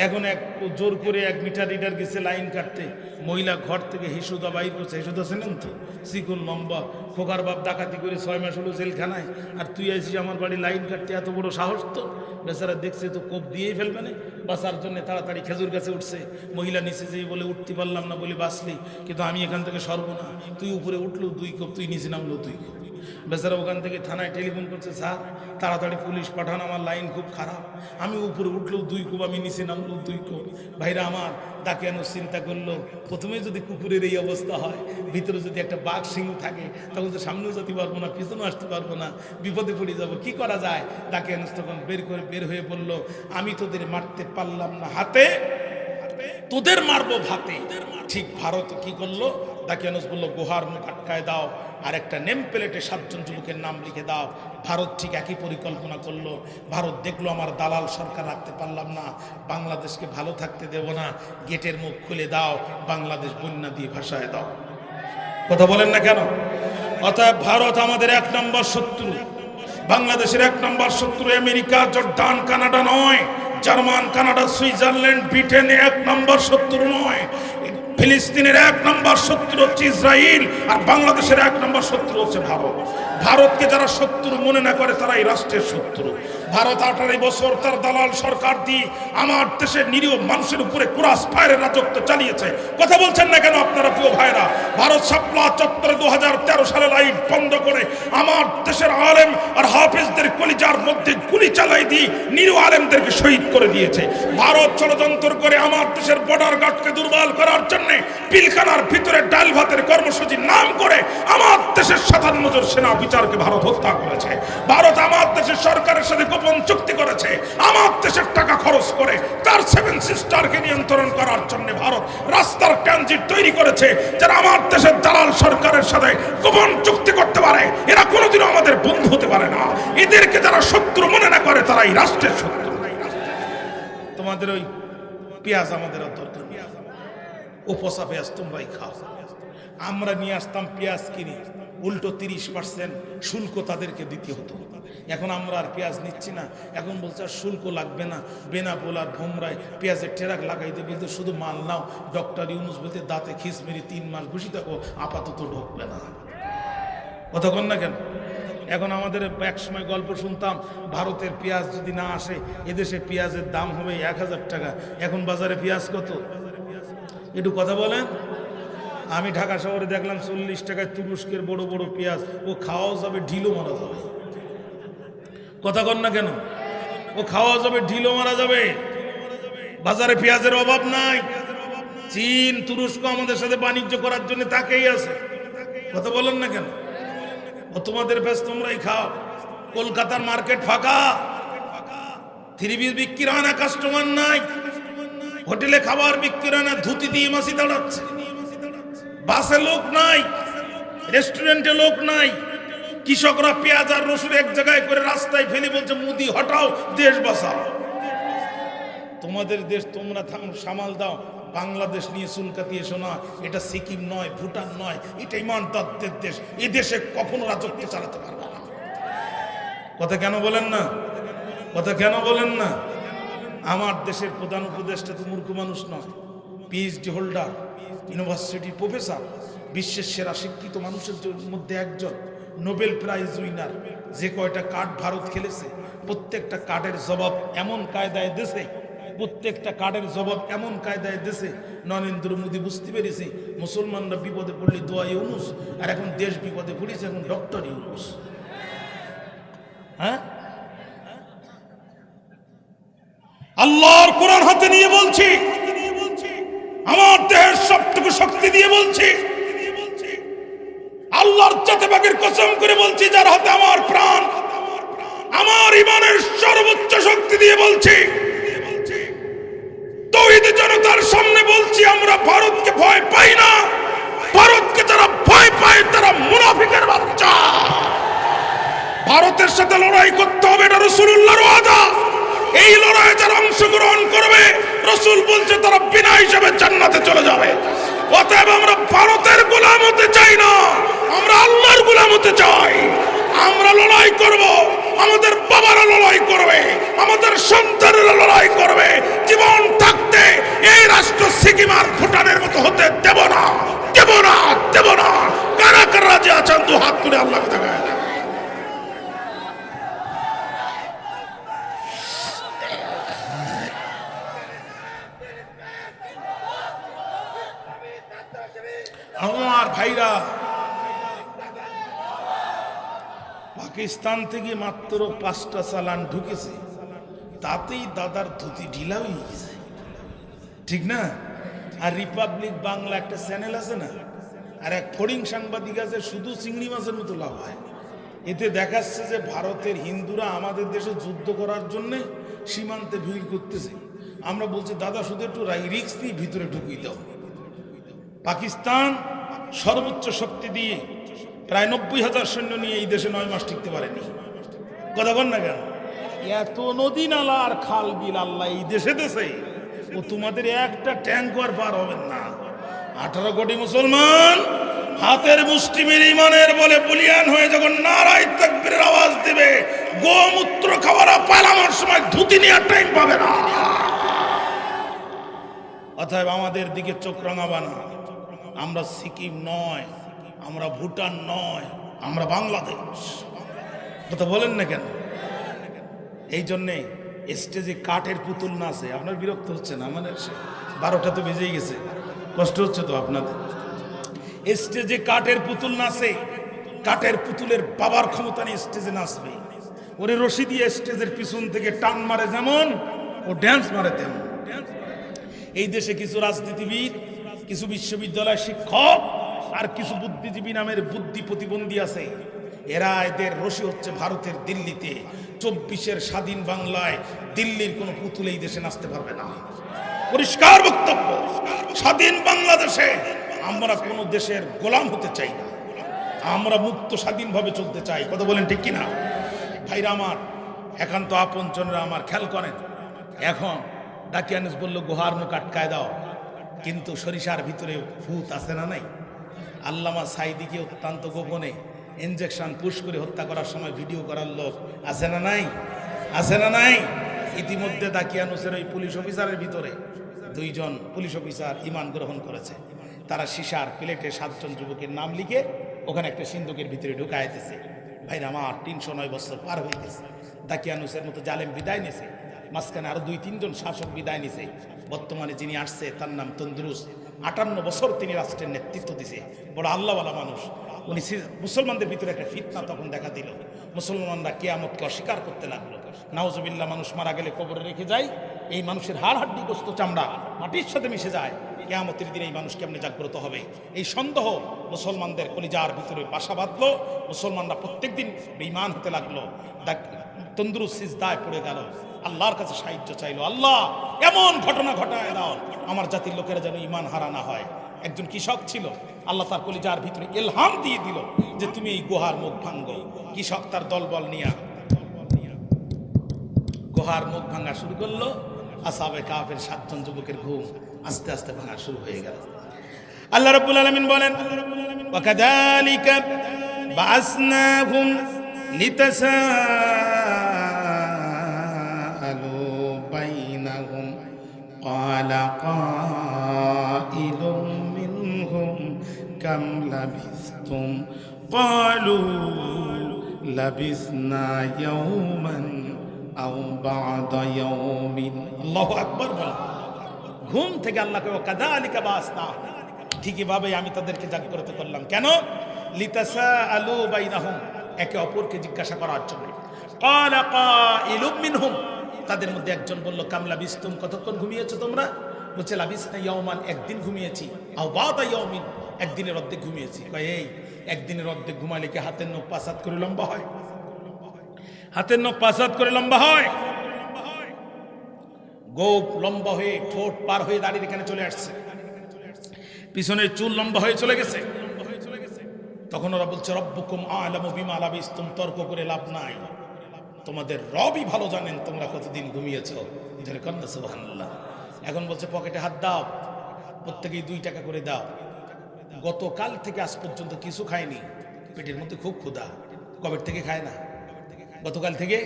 এখন এক জোর করে 1 মিটার রিডার গেছে লাইন কাটতে, মহিলা ঘর থেকে হিসুদা বাইর করছে। হিসুদা ছিলেন তো, চিকন লম্বা, খোকার বাপ ডাকাতি করে 6 মাস হলো জেলখানায়, আর তুই আইসিস আমার বাড়ি লাইন কাটতে, এত বড় সাহস তো? বেচারা দেখছে তো কোপ দিয়েই ফেলবে না, বাঁচার জন্য তাড়াতাড়ি খেজুর গাছে উঠছে। মহিলা নিচে যেয়ে বলে, উঠতে পারলাম না বলে বাঁচলি, কিন্তু আমি এখান থেকে সরব না। তুই উপরে উঠলো 2 কোপ, তুই নিচে নামলো 2 কোপ। বেচারা ওখান থেকে থানায় টেলিফোন করছে, স্যার তাড়াতাড়ি পুলিশ পাঠান, আমার লাইন খুব খারাপ, আমি উপরে উঠলেও 2 কোপ, আমি নিচে নামলেও 2 কোপ। ভাইরা আমার, দাকিয়ানুস চিন্তা করলো, প্রথমে যদি কুকুরের এই অবস্থা হয়, ভিতরে যদি একটা বাঘ সিংহ থাকে, তখন তো সামনেও যেতে পারবো না, পিছনেও আসতে পারবো না, বিপদে পড়ে যাবো, কি করা যায়? দাকিয়ানুস তখন বের হয়ে বলল, আমি তোদের মারতে পারলাম না হাতে, তোদের মারবো ভাতে। ঠিক ভারত কি করলো? দাকিয়ানুস বলল, গুহার মুখ আটকায় দাও, আর একটা নেম প্লেটে 7 জন যুবকের নাম লিখে দাও। ভারত ঠিক একই পরিকল্পনা করলো। ভারত দেখলো আমার দালাল সরকার রাখতে পারলাম না, বাংলাদেশকে ভালো থাকতে দেব না, গেটের মুখ খুলে দাও, বাংলাদেশ বন্যা দিয়ে ভাসায় দাও। কথা বলেন না কেন? অতএব ভারত আমাদের 1 নম্বর শত্রু। বাংলাদেশের 1 নম্বর শত্রু আমেরিকা, জর্দান, কানাডা নয়, জার্মান, কানাডা, সুইজারল্যান্ড, ব্রিটেন 1 নম্বর শত্রু নয়। ফিলিস্তিনের 1 নম্বর শত্রু হচ্ছে ইসরায়েল, আর বাংলাদেশের 1 নম্বর শত্রু হচ্ছে ভারত। ভারতকে যারা শত্রু মনে না করে তারাই রাষ্ট্রের শত্রু। ভারত 18 বছর তার দালাল সরকার দিয়ে আমার দেশের নিরীহ মানুষের উপরে ক্রস ফায়ারের রাজত্ব চালিয়েছে। কথা বলছেন না কেন আপনারা প্রিয় ভাইরা? ভারত শাপলা চত্বরে 2013 সালে লাইট বন্ধ করে আমার দেশের আলেম আর হাফেজদের কলিজার মধ্যে গুলি চালাই দিয়ে নিরীহ আলেমদেরকে শহীদ করে দিয়েছে। ভারত ষড়যন্ত্র করে আমার দেশের বর্ডার গার্ডকে দুর্বল করার জন্য পিলখানার ভিতরে ডাল ভাতের কর্মসূচির নাম করে আমার দেশের 57 জন সেনা বিচারকে ভারত হত্যা করেছে। ভারত আমার দেশের সরকারের সাথে গোপন চুক্তি করেছে। আমার দেশের টাকা খরচ করে তার 7 সিস্টারকে নিয়ন্ত্রণ করার জন্য ভারত রাস্তার ট্রানজিট তৈরি করেছে, যারা আমার দেশের দালাল সরকারের সাথে গোপন চুক্তি করতে পারে এরা কোনোদিনও আমাদের বন্ধু হতে পারে না। এদেরকে যারা শত্রু মনে না করে তারা এই রাষ্ট্রের শত্রু। তোমাদের ওই পেঁয়াজ আমাদের আর দরকার নেই, ও পচা পেঁয়াজ তোমরাই খাও। আমরা নিয়ে আসতাম পেঁয়াজ কিনে, উল্টো 30% শুল্ক তাদেরকে দিতে হতো। এখন আমরা আর পেঁয়াজ নিচ্ছি না, এখন বলছে আর শুল্ক লাগবে না। বেনাপোল আর ভোমরায় পেঁয়াজের ট্রাক লাগাইতে বলতে শুধু মাল নাও। ডক্টর ইউনুস বলতে দাঁতে খিস মেরে 3 মাস বসে থাকো, আপাতত ঢুকবে না। কতক্ষণ না কেন? এখন আমাদের এক সময় গল্প শুনতাম, ভারতের পেঁয়াজ যদি না আসে এদেশে পেঁয়াজের দাম হবে 1000 টাকা। এখন বাজারে পেঁয়াজ কত? একটু কথা বলেন। আমি ঢাকা শহরে দেখলাম 40 টাকায় তুরস্কের বড় বড় পেঁয়াজ। ও খাওয়াও যাবে, ঢিলও মারা যাবে। কথা কন না কেন? ও খাওয়া যাবে, ঢিলও মারা যাবে। বাজারে পেঁয়াজের অভাব নাই। চীন তুরস্ক আমাদের সাথে বাণিজ্য করার জন্য তাকেই আছে। কথা বলেন না কেন? ও তোমাদের বেশ তোমরাই খাও। কলকাতার মার্কেট ফাঁকা, 3 পিস বিক্রি হয় না, কাস্টমার নাই। হোটেলে খাবার বিক্রি হয় না, ধুতি দিয়ে মাসি দাঁড়াচ্ছে। বাসে লোক নাই, রেস্টুরেন্টে লোক নাই। কৃষকরা পেঁয়াজ আর রসুন এক জায়গায় করে রাস্তায় ফেলে বলছে মোদি হটাও, দেশ বাঁচাও। তোমাদের দেশ তোমরা সামাল দাও। বাংলাদেশ নিয়ে চুলকাতি এসো না। এটা সিকিম নয়, ভুটান নয়, এটা ইমানদারদের দেশ। এই দেশে কখনো রাজত্ব চালাতে পারবে না। কথা কেন বলেন না? কথা কেন বলেন না? আমার দেশের প্রধান উপদেষ্টা তো মূর্খ মানুষ নয়, পিএইচডি হোল্ডার, ইউনিভার্সিটি প্রফেসর, বিশ্বের সেরা শিক্ষিত মানুষের মধ্যে একজন, নোবেল প্রাইজ উইনার। যে কয়টা কার্ড ভারত খেলেছে প্রত্যেকটা কার্ডের জবাব এমন কায়দায় দেশে, প্রত্যেকটা কার্ডের জবাব এমন কায়দায় দেশে নরেন্দ্র মোদী বুঝতে পেরেছে মুসলমানরা বিপদে পড়লে দোয়া ইউনুস, আর এখন দেশ বিপদে পড়েছে এখন ডক্টর ইউনুস। হ্যাঁ, আল্লাহর কোরআন হাতে নিয়ে বলছি, আমার দেহের সবটুকু শক্তি দিয়ে বলছি, আল্লাহর জাতেবাগের কসম করে বলছি, যার হাতে আমার প্রাণ, আমার ইমানের সর্বোচ্চ শক্তি দিয়ে বলছি, তৌহিদ জনতার সামনে বলছি, আমরা ভারতকে ভয় পাই না। ভারতকে যারা ভয় পায় তারা মুনাফিকের বাচ্চা। ভারতের সাথে লড়াই করতে হবে, এটা রাসূলুল্লাহর ওয়াদা। এই লড়াইয়ে যারা অংশগ্রহণ করবে রাসূল বলছে তারা বিনা হিসাবে জান্নাতে চলে যাবে। অতএব আমরা ভারতের গোলাম হতে চাই না, আমরা আল্লাহর গোলাম হতে চাই। আমরা লড়াই করব, আমাদের বাবারা লড়াই করবে, আমাদের সন্তানেরা লড়াই করবে। জীবন থাকতে এই রাষ্ট্র সিকিম আর ভুটানের মতো হতে দেব না, দেব না, দেব না। কারা কারা রাজি আছেন দু হাত তুলে আল্লাহকে দেখায়। আমার ভাইরা, পাকিস্তান থেকে মাত্র 5টা চালান ঢুকেছে, তাতেই দাদার ধুতি ঢিলা হয়ে গেছে, ঠিক না? আর রিপাবলিক বাংলা একটা চ্যানেল আছে না, আর এক ফড়িং সাংবাদিক আছে, শুধু চিংড়ি মাছের মতো লাভ হয়। এতে দেখাচ্ছে যে ভারতের হিন্দুরা আমাদের দেশে যুদ্ধ করার জন্য সীমান্তে ভিড় করতেছে। আমরা বলছি দাদা শুধু একটু রিক্স নিয়ে ভিতরে ঢুকিয়ে দাও। পাকিস্তান সর্বোচ্চ শক্তি দিয়ে প্রায় 90,000 সৈন্য নিয়ে এই দেশে 9 মাস টিকতে পারেনি। কথা বল না কেন? এত নদী নালা আর খাল বিল আল্লাহ এই দেশে দেশে, ও তোমাদের একটা ট্যাঙ্ক পার হবেন না। 18 কোটি মুসলমান হাতের মুষ্টি মেরে ইমানের বলে বলিয়ান হয়ে যখন নারায়ে তাকবীরের আওয়াজ দেবে, গোমূত্র খাওয়ারা পালানোর সময় ধুতি নেওয়ার টাইম পাবে না। অতএব আমাদের দিকে চোখ রাঙাবা না। আমরা সিকিম নয়, আমরা ভুটান নয়, আমরা বাংলাদেশ। কথা বলেন না কেন? এই জন্যে স্টেজে কাঠের পুতুল না আছে, আপনার বিরক্ত হচ্ছে না? মানে 12টা তো বেজেই গেছে, কষ্ট হচ্ছে তো আপনাদের। স্টেজে কাঠের পুতুল নাচে, কাঠের পুতুলের বাবার ক্ষমতা নিয়ে স্টেজে নাচবে। ওরে রশি দিয়ে স্টেজের পিছন থেকে টান মারে যেমন, ও ড্যান্স মারে তেমন। এই দেশে কিছু রাজনীতিবিদ, কিছু বিশ্ববিদ্যালয় শিক্ষক আর কিছু বুদ্ধিজীবী নামের বুদ্ধি প্রতিবন্ধী আছে। এরা এদের রশি হচ্ছে ভারতের দিল্লিতে। 24-এর স্বাধীন বাংলায় দিল্লির কোনো পুতুল এই দেশে নাচতে পারবে না। পরিষ্কার বক্তব্য, স্বাধীন বাংলাদেশে আমরা কোনো দেশের গোলাম হতে চাই না, আমরা মুক্ত স্বাধীনভাবে চলতে চাই। কথা বলেন ঠিক কিনা? ভাইরা আমার, একান্ত আপনজনরা আমার, খেয়াল করেন। এখন ডাকিয়ানুস বলল গুহার মুখ আটকায় দাও, কিন্তু সরিষার ভিতরে ভূত আছে না নাই? আল্লামা সাইদিকে অত্যন্ত গোপনে ইনজেকশন পুশ করে হত্যা করার সময় ভিডিও করার লোক আছে না নাই? আছে না নাই? ইতিমধ্যে দাকিয়ানুসের ওই পুলিশ অফিসারের ভিতরে 2 জন পুলিশ অফিসার ঈমান গ্রহণ করেছে। তারা সিসার প্লেটে 7 জন যুবকের নাম লিখে ওখানে একটা সিন্ধুকের ভিতরে ঢুকাইতেছে। ভাইরা আমার, 309 বছর পার হয়ে গেছে। দাকিয়ানুসের মতো জালেম বিদায় নিয়েছে, মাঝখানে আরো 2-3 জন শাসক বিদায় নিয়েছে। বর্তমানে যিনি আসছে তার নাম তন্দুরুস। 58 বছর তিনি রাষ্ট্রের নেতৃত্ব দিছে, বড় আল্লাহওয়ালা মানুষ। উনি মুসলমানদের ভিতরে একটা ফিতনা তখন দেখা দিল। মুসলমানরা কিয়ামতকে অস্বীকার করতে লাগলো। নাউজুবিল্লাহ, মানুষ মারা গেলে কবরে রেখে যায়, এই মানুষের হাড় হাড্ডিগ্রস্ত চামড়া মাটির সাথে মিশে যায়। কিয়ামতের দিনে এই মানুষ কেমনে জাগ্রত হবে, এই সন্দেহ মুসলমানদের কলিজার ভিতরে বাসা বাঁধলো। মুসলমানরা প্রত্যেকদিন বেঈমান হতে লাগলো। তন্দুরুস সিজদায় পড়ে গেল, আল্লাহর কাছে সাহায্য চাইলো, আল্লাহ এমন ঘটনা ঘটায় দাও আমার জাতির লোকেরা যেন ঈমান হারা না হয়। একজন কৃষক ছিল, আল্লাহ তার কলিজার ভিতরে ইলহাম দিয়ে দিল যে তুমি এই গুহার মুখ ভাঙ্গো। কৃষক তার দলবল নিয়ে গুহার মুখ ভাঙা শুরু করলো। আসহাবে কাফের 7 জন যুবকের ঘুম আস্তে আস্তে ভাঙা শুরু হয়ে গেল। আল্লাহ রাব্বুল আলামিন বলেন, ওয়াকাযালিকা বা'আসনাহুম লিতাসাআলু বাইনাহুম ক্বালা কাইলুম মিনহুম কাম লাবিসতুম ক্বালু লাবিসনা ইয়াওমান আও বা'দা ইয়াওমিন। আল্লাহু আকবার বলেন। ঘুম থেকে আল্লাহকে ওয়াকাযালিকা বা'আসনা, ঠিকই ভাবে আমি তাদেরকে জাগ্রত করলাম। কেন? লিতাসাআলু বাইনাহুম, একে অপরকে জিজ্ঞাসা করার জন্য। ক্বালা কাইলুম মিনহুম, তাদের মধ্যে একজন বলল, কাম লাবিসতুম, কতক্ষণ ঘুমিয়েছো তোমরা? বলছে লাবিসনা ইয়াওমান, একদিন ঘুমিয়েছি, আও বা'দা ইয়াওমিন, একদিনের অর্ধেক ঘুমিয়েছি। কয় এই একদিনের অর্ধেক ঘুমালে কি হাতের নখ 5 হাত করে লম্বা হয়? হাতের নখ 5 হাত করে লম্বা হয়? গোপ লম্বা হয়ে ঠোঁট পার হয়ে দাড়ির এখানে চলে আসছে, পিছনের চুল লম্বা হয়ে চলে গেছে। তখন ওরা বলছে রব্বুকুম আ'লামু বিমা লাবিসতুম, তর্ক করে লাভ নাই, তোমাদের রবই ভালো জানেন তোমরা কতদিন ঘুমিয়েছো। সুবহানাল্লাহ। এখন বলছে পকেটে হাত দাও, প্রত্যেকেই 2 টাকা করে দাও। গতকাল থেকে আজ পর্যন্ত কিছু খায়নি, পেটের মধ্যে খুব ক্ষুধা। কবে থেকে খায় না? গতকাল থেকে।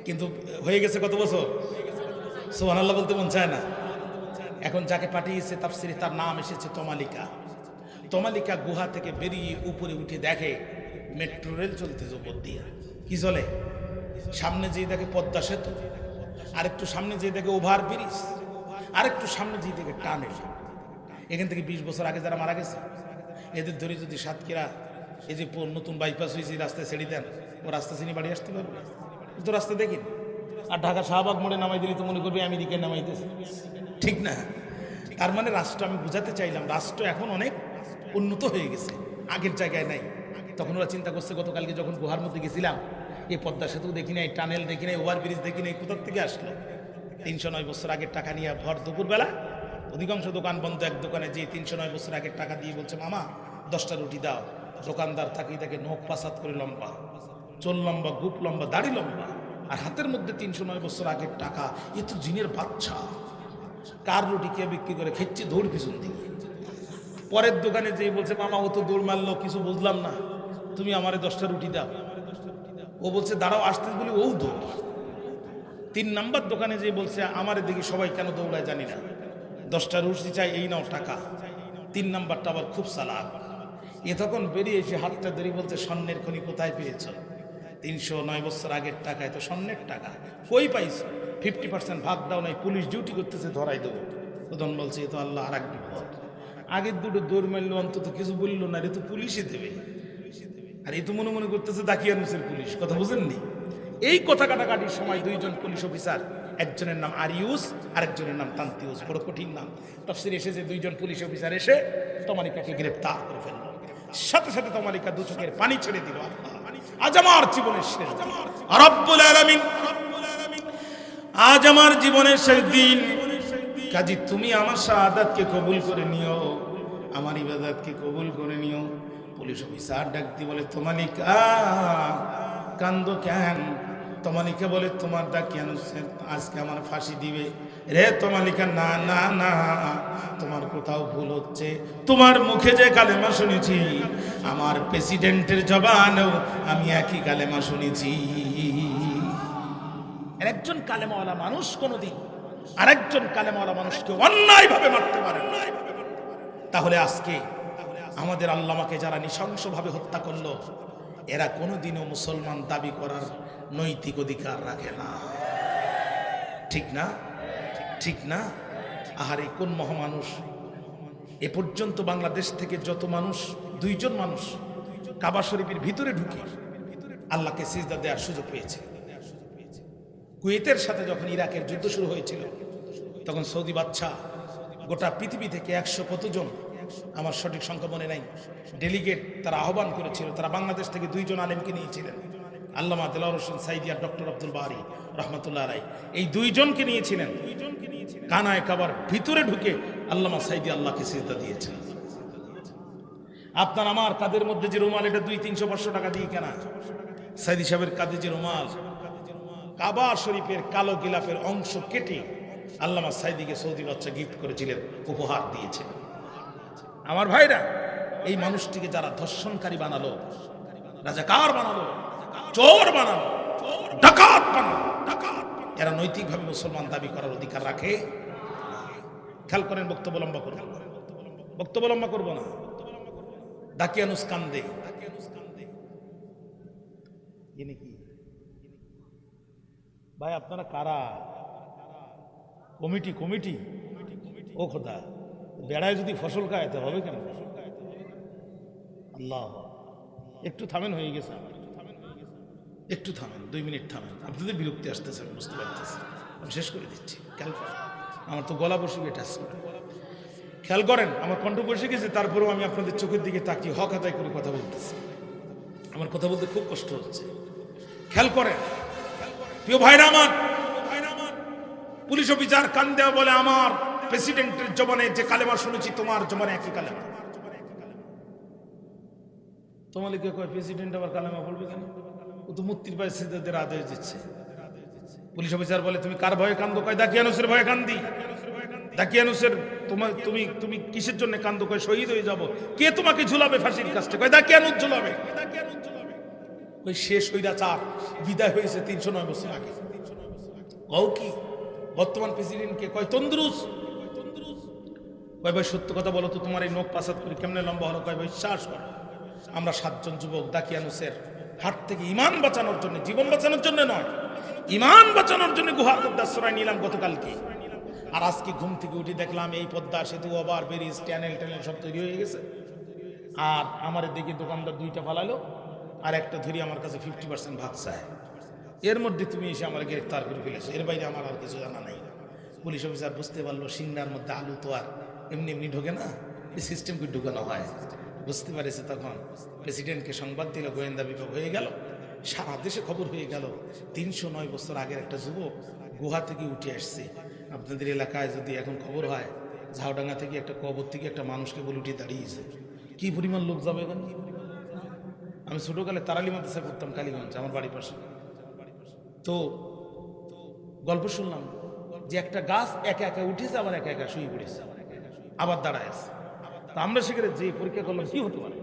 কিন্তু হয়ে গেছে কত বছর? সুবহানাল্লাহ বলতে মন চায় না। এখন যাকে পাঠিয়েছে তাফসিরে তার নাম এসেছে তমালিকা। তমালিকা গুহা থেকে বেরিয়ে উপরে উঠে দেখে মেট্রো রেল চলতেছে উপর দিয়ে। কি চলে? সামনে যেয়ে দেখে পদ্মা সেতু, আরেকটু সামনে যেয়ে দেখে ওভার ব্রিজ, আরেকটু সামনে যেয়ে দেখে টানেল। এখান থেকে 20 বছর আগে যারা মারা গেছে এদের ধরে যদি সাতক্ষীরা এই যে নতুন বাইপাস হয়েছে রাস্তায় ছেড়ে দেন, ও রাস্তা চিনি বাড়ি আসতে পারবে? তো রাস্তা দেখিন। আর ঢাকা শাহবাগ মোড়ে নামাই দিলে তো মনে করবে আমেরিকায় নামাইতেছে, ঠিক না? তার মানে রাষ্ট্র, আমি বুঝাতে চাইলাম রাষ্ট্র এখন অনেক উন্নত হয়ে গেছে, আগের জায়গায় নাই। তখন ওরা চিন্তা করছে, গতকালকে যখন গুহার মধ্যে গেছিলাম এই পদ্মা সেতু দেখি নাই, টানেল দেখি নাই, ওভার ব্রিজ দেখি নাই, কোথার থেকে আসলো? 309 বছর আগের টাকা নিয়ে ভর দুপুরবেলা অধিকাংশ দোকান বন্ধ। এক দোকানে যে 309 বছর আগের টাকা দিয়ে বলছে মামা 10টা রুটি দাও। দোকানদার থাকি তাকে নখ 5 হাত করে লম্বা, চোল লম্বা, গুপ লম্বা, দাড়ি লম্বা, আর হাতের মধ্যে 309 বছর আগের টাকা। এ তো জিনের বাচ্চা। কার রুটি কে বিক্রি করে খেচ্ছে দৌড় পিছন দিকে। পরের দোকানে যেয়ে বলছে মামা ও তো দৌড় মারলো, কিছু বুঝলাম না, তুমি আমারে 10টা রুটি দাও। ও বলছে দাঁড়াও আসতে বলি, ও দৌড়। 3 নাম্বার দোকানে যেয়ে বলছে আমারে দেখি সবাই কেন দৌড়ায় জানি না, 10টা রুটি চাই, এই নাও টাকা। 3 নাম্বারটা আবার খুব চালাক। এ তখন বেরিয়ে এসে হাতটা ধরে বলছে স্বর্ণের খনি কোথায় পেয়েছ? 309 বছর আগের টাকায় তো স্বর্ণের টাকা কই পাইছো? 50% ভাগ দাও নাই, পুলিশ ডিউটি করতেছে, ধরাই দেবো। প্রধান বলছে এ তো আল্লাহ আর এক বিপদ। আগের দুটো দৌড় মারলো, অন্তত কিছু বললো না, এ তো পুলিশই দেবে। আর এই তো মনে মনে করতেছে দাকিয়ানুসের পুলিশ। কথা বুঝেননি? এই কথা কাটাকাটির সময় দুইজন পুলিশ অফিসার, একজনের নাম আরিউস আর একজনের নাম তান্তিউস, বড় কঠিন নাম। তাফসীরে এসেছে দুইজন পুলিশ অফিসার এসে তমালিকাকে গ্রেফতার করে ফেলল। সাথে সাথে তমালিকা দু চোখের পানি ছেড়ে দিল। আজ আমার জীবনের শেষ দিন। রব্বুল আলামিন, আজ আমার জীবনের শেষ দিন। কাজী তুমি আমার শাহাদাতকে কবুল করে নিও, আমার ইবাদতকে কবুল করে নিও। পুলিশ অফিসার ডাক দিয়ে বলে, তমালিকা কান্দো কেন? তমালিকা বলে, তোমার দাকিয়ানুস আজকে আমার ফাঁসি দিবে। রে তমালিকা, না না না, তোমার কোথাও ভুল হচ্ছে। তোমার মুখে যে কালেমা শুনেছি, আমার প্রেসিডেন্টের জবানেও আমি একই কালেমা শুনেছি। একজন কালেমাওয়ালা মানুষ কোনোদিন আরেকজন কালেমাওয়ালা মানুষকে অন্যায়ভাবে মারতে পারে না। তাহলে আজকে আমাদের আল্লামাকে যারা নৃশংসভাবে হত্যা করলো, এরা কোনোদিনও মুসলমান দাবি করার নৈতিক অধিকার রাখে না। ঠিক না? ঠিক না? আহারে কোন মহামানুষ! এ পর্যন্ত বাংলাদেশ থেকে যত মানুষ, দুইজন মানুষ কাবা শরীফের ভিতরে ঢুকে আল্লাহকে সিজদা দেওয়ার সুযোগ পেয়েছে। কুয়েতের সাথে যখন ইরাকের যুদ্ধ শুরু হয়েছিল, তখন সৌদি বাদশাহ গোটা পৃথিবী থেকে 100 কতজন, আমার সঠিক সংখ্যা মনে নাই, ডেলিগেট তারা আহ্বান করেছিল। তারা বাংলাদেশ থেকে দুইজন আলেমকে নিয়েছিলেন, আল্লামা দেলাওয়ার হোসেন সাইদি আর ডক্টর আব্দুল বারি রহমতুল্লাহ আলাইহি। এই দুইজনকে নিয়েছিলেন। কানায় কাবার ভিতরে ঢুকে আল্লামা সাইদি আল্লাহকে সিজদা দিয়েছেন। আপনার আমার কাদের মধ্যে যে রুমাল, এটা 200-300-500 টাকা দিয়ে কেনা। সাইদি সাহেবের কাঁধে যে রুমাল, কাবা শরীফের কালো গিলাফের অংশ কেটে আল্লামা সাইদিকে সৌদি বাচ্চা গিফট করেছিলেন, উপহার দিয়েছেন। আমার ভাইরা, এই মানুষটিকে যারা ধর্ষণকারী বানালো, রাজাকার বানালো, চোর বানালো, ডাকাত বানালো, এরা নৈতিকভাবে মুসলমান দাবি করার অধিকার রাখে? খেয়াল করেন, বক্তব্য লম্বা করব, বক্তব্য লম্বা করব না। দাকিয়ানুস কান্দে। ভাই আপনারা কারা? কমিটি কমিটি ও খোদা, বেড়ায় যদি ফসল খায় তো হবে কেন? আল্লাহ, একটু থামেন, হয়ে গেছে, একটু থামেন, 2 মিনিট থামেন। আপনাদের বিরক্তি আসতেছে, আমি বুঝতে পারতেছি, আমি শেষ করে দিচ্ছি। খেয়াল করেন, আমার তো গলা বসে গেছে। খেয়াল করেন, আমার কণ্ঠ বসে গেছে, তারপরেও আমি আপনাদের চোখের দিকে তাকিয়ে হক আদায় করে কথা বলতেছি। আমার কথা বলতে খুব কষ্ট হচ্ছে। খেয়াল করেন প্রিয় ভাইরা আমার, পুলিশ অফিসার কান দেওয়া বলে, আমার প্রেসিডেন্টের জবানে যে কালেমা শুনেছি, তোমার জবানে একই কালেমা। তোমালিকে কয়, প্রেসিডেন্ট আবার কালেমা বলবে কেন? ও তো মূর্তির পায়ে সিজদাদের আদেশ দিচ্ছে। পুলিশ অফিসার বলে, তুমি কার ভয়ে কান্দো? কয়, দাকিয়ানুসের ভয়ে কান্দি। দাকিয়ানুসের তুমি কিসের জন্য কান্দো? কয়, শহীদ হয়ে যাব। কে তোমাকে ঝুলাবে ফাঁসির কাছে? কয়, দাকিয়ানুস ঝুলাবে। ওই শেষ স্বৈরাচার বিদায় হয়েছে 309 বছর আগে। কও কি বর্তমান প্রেসিডেন্টকে? কয়, তন্দুরুস। কয়, ভাই সত্য কথা বলো তো, তোমার এই নখ পাসাদ করে কেমনে লম্বা হলো? কয়, ভাই বিশ্বাস করো, আমরা 7 জন যুবক দাকিয়ানুসের হাত থেকে ইমান বাঁচানোর জন্য, জীবন বাঁচানোর জন্য নয়, ইমান বাঁচানোর জন্য গুহার মধ্যে আশ্রয় নিলাম গতকালকে। আর আজকে ঘুম থেকে উঠে দেখলাম এই পদ্মা সেতু, ওভার ব্রিজ, ট্যানেল সব তৈরি হয়ে গেছে। আর আমার দিকে দোকানদার 2টা ফালালো, আর একটা ধরি আমার কাছে 50% ভাগ চায়। এর মধ্যে তুমি এসে আমার গ্রেফতার করে ফেলেছো, এর বাইরে আমার আর কিছু জানা নাই। পুলিশ অফিসার বুঝতে পারলো সিংড়ার মধ্যে আলু তো আর এমনি এমনি ঢোকে না, এই সিস্টেমকে ঢুকানো হয়। বুঝতে পারেছে, তখন প্রেসিডেন্টকে সংবাদ দিল, গোয়েন্দা বিভাগ হয়ে গেল, সারা দেশে খবর হয়ে গেল, 309 বছর আগের একটা যুবক গুহা থেকে উঠে আসছে। আপনাদের এলাকায় যদি এখন খবর হয়, ঝাউডাঙ্গা থেকে একটা কবর থেকে একটা মানুষকে বলে উঠে দাঁড়িয়েছে, কি পরিমাণ লোক যাবে এখানে। আমি ছোটকালে তারালি মাদ্রাসায় পড়তাম, কালীগঞ্জ, আমার বাড়ির পাশে। তো গল্প শুনলাম যে একটা গাছ একা একা উঠেছে, আবার একা একা শুয়ে পড়েছে, আবার দাঁড়ায় আছে। তো আমরা সেখানে যে পরীক্ষা করলাম কি হতে পারে,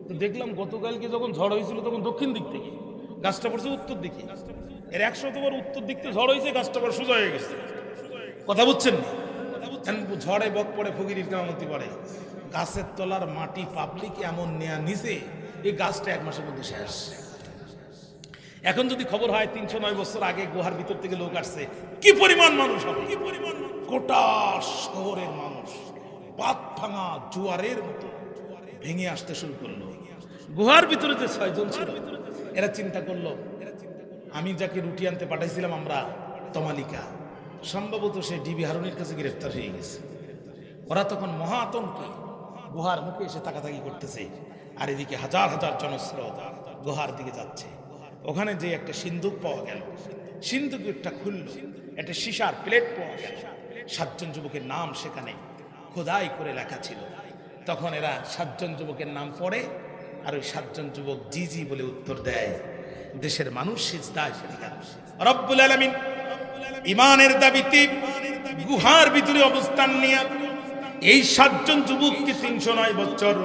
তো দেখলাম গতকালকে যখন ঝড় হয়েছিল তখন দক্ষিণ দিক থেকে, গাছটা পড়ছে উত্তর দিকে। এর 100বার উত্তর দিক থেকে ঝড় হয়েছে, গাছটা পর সোজা হয়ে গেছে। কথা বুঝছেন না? ঝড়ে বক পড়ে, ফকিরের কেরামতি পড়ে। গাছের তলার মাটি পাবলিক এমন নেয়া নিচে, এই গাছটা 1 মাসের মধ্যে শেষ। এখন যদি খবর হয় 309 বছর আগে গুহার ভিতর থেকে লোক আসছে, কি পরিমাণ মানুষ হবে, কি পরিমাণ গোটা শহরের মানুষ পাত ভাঙা জোয়ারের মতো ভেঙে আসতে শুরু করলো। গুহার ভিতরে যে 6 জন ছিল এরা চিন্তা করলো, আমি যাকে রুটি আনতে পাঠাইছিলাম আমরা তমালিকা, সম্ভবত সে ডিবি হারুনের কাছে গ্রেফতার হয়ে গেছে। ওরা তখন মহা আতঙ্কে গুহার মুখে এসে তাকাতাকি করতেছে, আর এদিকে হাজার হাজার জনস্রোত গুহার দিকে যাচ্ছে। ওখানে যে একটা সিন্দুক পাওয়া গেল, সিন্দুকটা খুলল, একটা সীসার প্লেট পাওয়া গেল, 7 জন যুবকের নাম সেখানে খোদাই করে লেখা ছিল। তখন এরা 7 জন যুবকের নাম পড়ে, আর ওই 7 জন যুবক জি জি বলে উত্তর দেয়। দেশের মানুষ সিজদায় ফেলে গেল। রব্বুল আলামিন ইমানের দাবিতে গুহার ভিতরে অবস্থান নিয়ে এই 7 জন যুবককে 309 বছর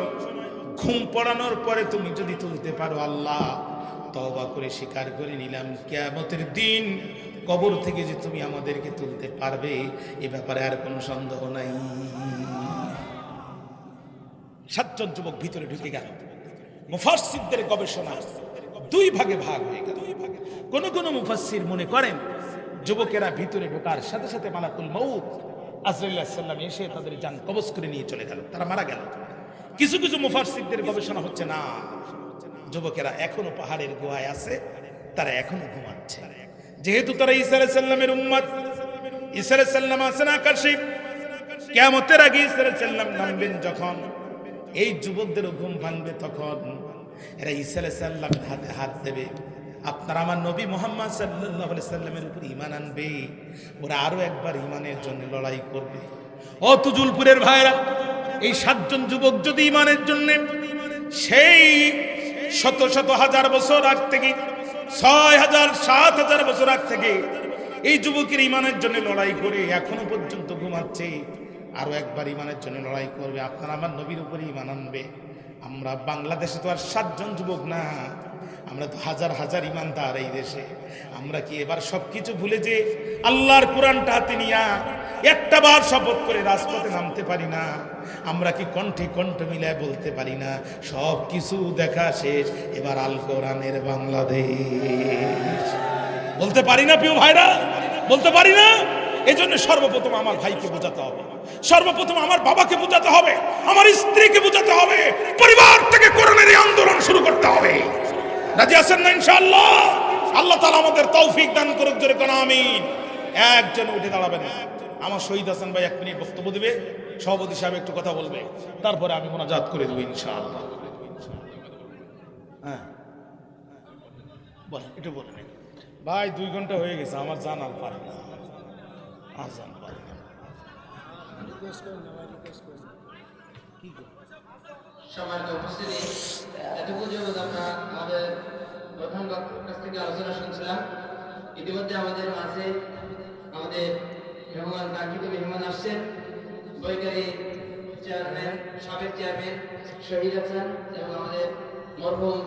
ঘুম পড়ানোর পরে তুমি যদি তুলতে পারো আল্লাহ, তওবা করে স্বীকার করে নিলাম কিয়ামতের দিন কবর থেকে যে তুমি আমাদেরকে তুলতে পারবে এ ব্যাপারে আর কোনো সন্দেহ নাই। 7 জন যুবক ভিতরে ঢুকে গেল। মুফাসসিরদের গবেষণা 2 ভাগে ভাগ হয়ে গেল। কোন কোন মুফাসসির মনে করেন যুবকেরা ভিতরে ঢোকার সাথে সাথে মালাকুল মউত আজরাইল আলাইহিস সালাম এসে তাদের জান কবজ করে নিয়ে চলে গেল, তারা মারা গেল। কিছু কিছু মুফাসসিরদের গবেষণা হচ্ছে না, যুবকেরা এখনো পাহাড়ের গুহায় আছে, তারা এখনো ঘুমাচ্ছে। যেহেতু তারা ঈসা আলাইহিস সালামের উম্মত, ঈসা আলাইহিস সালাম আছেন আকাশে, কিয়ামতের আগে ঈসা আলাইহিস সালাম নামবেন যখন, এই যুবকদেরও ঘুম ভাঙবে তখন এরা ঈসা আলাইহিস সালামের হাতে হাত দেবে, আপনার আমার নবী মুহাম্মদ সাল্লাল্লাহু আলাইহি সাল্লামের উপর ঈমান আনবে, ওরা আরো একবার ঈমানের জন্য লড়াই করবে। ও তুজুলপুরের ভাইরা, এই 7 জন যুবক যদি ঈমানের জন্য সেই শত শত হাজার বছর আগ থেকে 6000 7000 বছর আগ থেকে এই যুবকের ঈমানের জন্য লড়াই করে এখনো পর্যন্ত ঘুমাচ্ছে, আরো একবার ঈমানের জন্য লড়াই করবে, আপনার আমার নবীর উপরে ঈমান আনবে। আমরা বাংলাদেশে তো আর 7 জন যুবক না, আমরা তো হাজার হাজার ঈমানদার এই দেশে। আমরা কি এবার সবকিছু ভুলে যে আল্লাহর কোরআনটা হাতে নিয়া একটা বার শপথ করে রাজপথে নামতে পারি না? আমরা কি কণ্ঠে কণ্ঠ মিলায় বলতে পারি না সব কিছু দেখা শেষ, এবার আল কোরআনের বাংলাদেশ? বলতে পারি না প্রিয় ভাইরা, বলতে পারি না? এজন্য সর্বপ্রথম আমার ভাইকে বোঝাতে হবে, সর্বপ্রথম আমার বাবাকে বোঝাতে হবে, আমার স্ত্রীকে বোঝাতে হবে, পরিবার থেকে কোরআনের এই আন্দোলন শুরু করতে হবে। রাজি আছেন না ইনশাআল্লাহ? আল্লাহ তাআলা আমাদের তৌফিক দান করুক, জোরে কোন আমিন। একজন উঠে দাঁড়াবেন, আমার শহীদ হাসান ভাই 1 মিনিট বক্তব্য দিবে, সভাপতি সাহেব একটু কথা বলবে, তারপরে আমি মোনাজাত করে দেব ইনশাআল্লাহ। হ্যাঁ বলেন, একটু বলেন ভাই। 2 ঘন্টা হয়ে গেছে, আমার জানাল পারে না, আজান পারে না। সম্মানিত উপস্থিতি, এতক্ষণ যাবত আমরা আমাদের প্রধান বক্তার কাছ থেকে আলোচনা শুনছিলাম। ইতিমধ্যে আমাদের মাঝে আমাদের মেহমান, কাঙ্ক্ষিত মেহমান আসছেন, বৈকারী চেয়ারম্যান, সাবেক চেয়ারম্যান শহীদ হাসান এবং আমাদের মরহুম